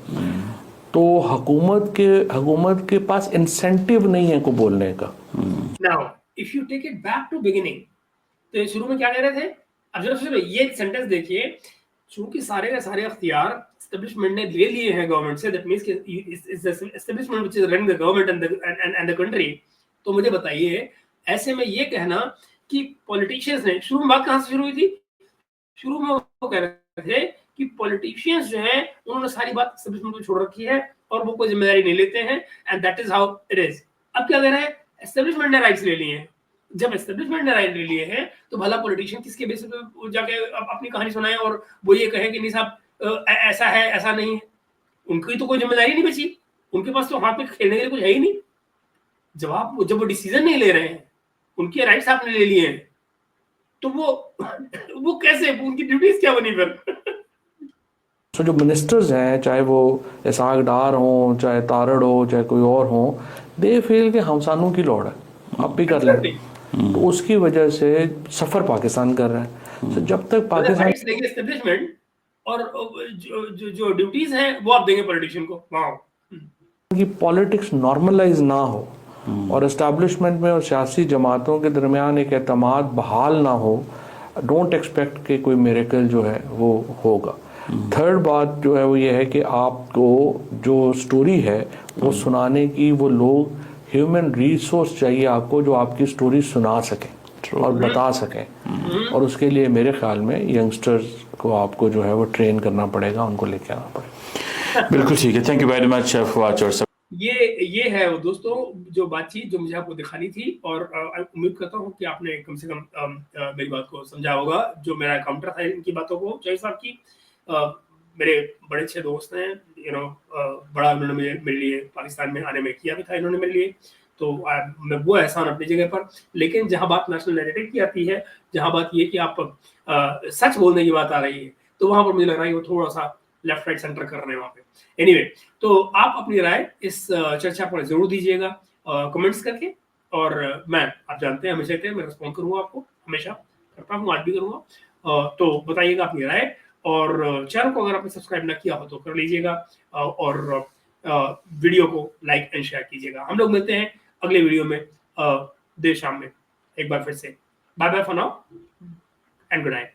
तो हुकूमत के पास इंसेंटिव नहीं है को बोलने का। Now if you take it back to beginning, तो शुरू में क्या कह रहे थे? अब जरा ये सेंटेंस देखिए, चूंकि सारे के सारे अख्तियार एस्टेब्लिशमेंट ने ले लिए हैं गवर्नमेंट से, दैट मींस कि establishment which is running the government and the country. तो मुझे बताइए, ऐसे में ये कहना कि पॉलिटिशियंस ने, शुरू में बात कहां से शुरू हुई थी? शुरू में वो कह रहे थे कि पॉलिटिशियंस जो हैं उन्होंने सारी बात एस्टेब्लिशमेंट को छोड़ रखी है और वो कोई जिम्मेदारी नहीं लेते हैं, and that is how it is. अब क्या कह रहे हैं? एस्टेब्लिशमेंट ने राइट्स ले लिए हैं। जब एस्टेब्लिशमेंट ने राइट ले लिए हैं तो भला पॉलिटिशियन किसके बेसिस पे जाके अपनी कहानी सुनाए और वो ये कहे कि नहीं साहब ऐसा है ऐसा नहीं है, उनकी तो कोई जिम्मेदारी नहीं बची, उनके पास तो हाथ में खेलने के लिए कुछ है ही नहीं। जब वो डिसीजन नहीं ले रहे हैं, उनके राइट्स आपने ले लिए हैं, तो वो कैसे, उनकी ड्यूटीज क्या बनी फिर? तो जो मिनिस्टर्स हैं, चाहे वो इसाक डार हो, चाहे तारड़ हो, चाहे कोई और हो, दे फील कि हम सानू की लोड़ है, आप भी कर लें। तो उसकी वजह से सफ़र पाकिस्तान कर रहा है। तो जब तक पाकिस्तान राइट्स देंगे एस्टेब्लिशमेंट, और जो ड्यूटीज हैं वो आप देंगे पॉलिटिशियन को। वाओ। की पॉलिटिक्स नॉर्मलाइज ना हो और इस्टेब्लिशमेंट में और सियासी जमातों के दरमियान एक एतमाद बहाल ना हो, डोंट एक्सपेक्ट कि कोई मिरेकल जो है वो होगा। थर्ड बात जो है वो ये है कि आपको जो स्टोरी है वो सुनाने की वो लोग, ह्यूमन रिसोर्स चाहिए आपको जो आपकी स्टोरी सुना सकें और बता सकें। और उसके लिए मेरे ख्याल में यंगस्टर्स को आपको जो है वो ट्रेन करना पड़ेगा, उनको लेके आना पड़ेगा। बिल्कुल ठीक है, thank you very much Fawad चौर साहब। ये है वो दोस्तों जो बातचीत जो मुझे आपको दिखानी थी, और उम्मीद करता हूँ कि आपने कम से कम मेरी बात को समझा होगा। जो मेरा काउंटर था इनकी बातों को, जय साहब की, मेरे बड़े अच्छे दोस्त हैं, बड़ा उन्होंने मेरे लिए पाकिस्तान में आने में किया भी था इन्होंने मेरे लिए, तो मैं वो एहसान अपनी जगह पर। लेकिन जहां बात नेशनल नैरेटिव की आती है, जहां बात ये कि आप सच बोलने की बात आ रही है, तो वहां पर मुझे लग रहा है वो थोड़ा सा लेफ्ट राइट सेंटर कर रहे हैं वहां पे। एनीवे, तो आप अपनी राय इस चर्चा पर जरूर दीजिएगा कमेंट्स करके, और मैं, आप जानते हैं हमेशा कहते हैं, मैं रिस्पॉन्ड करूंगा आपको, हमेशा करता हूँ, आज भी करूंगा। तो बताइएगा अपनी राय, और चैनल को अगर आपने सब्सक्राइब ना किया हो तो कर लीजिएगा, और वीडियो को लाइक एंड शेयर कीजिएगा। हम लोग मिलते हैं अगले वीडियो में देर शाम में एक बार फिर से। Bye bye for now and good night.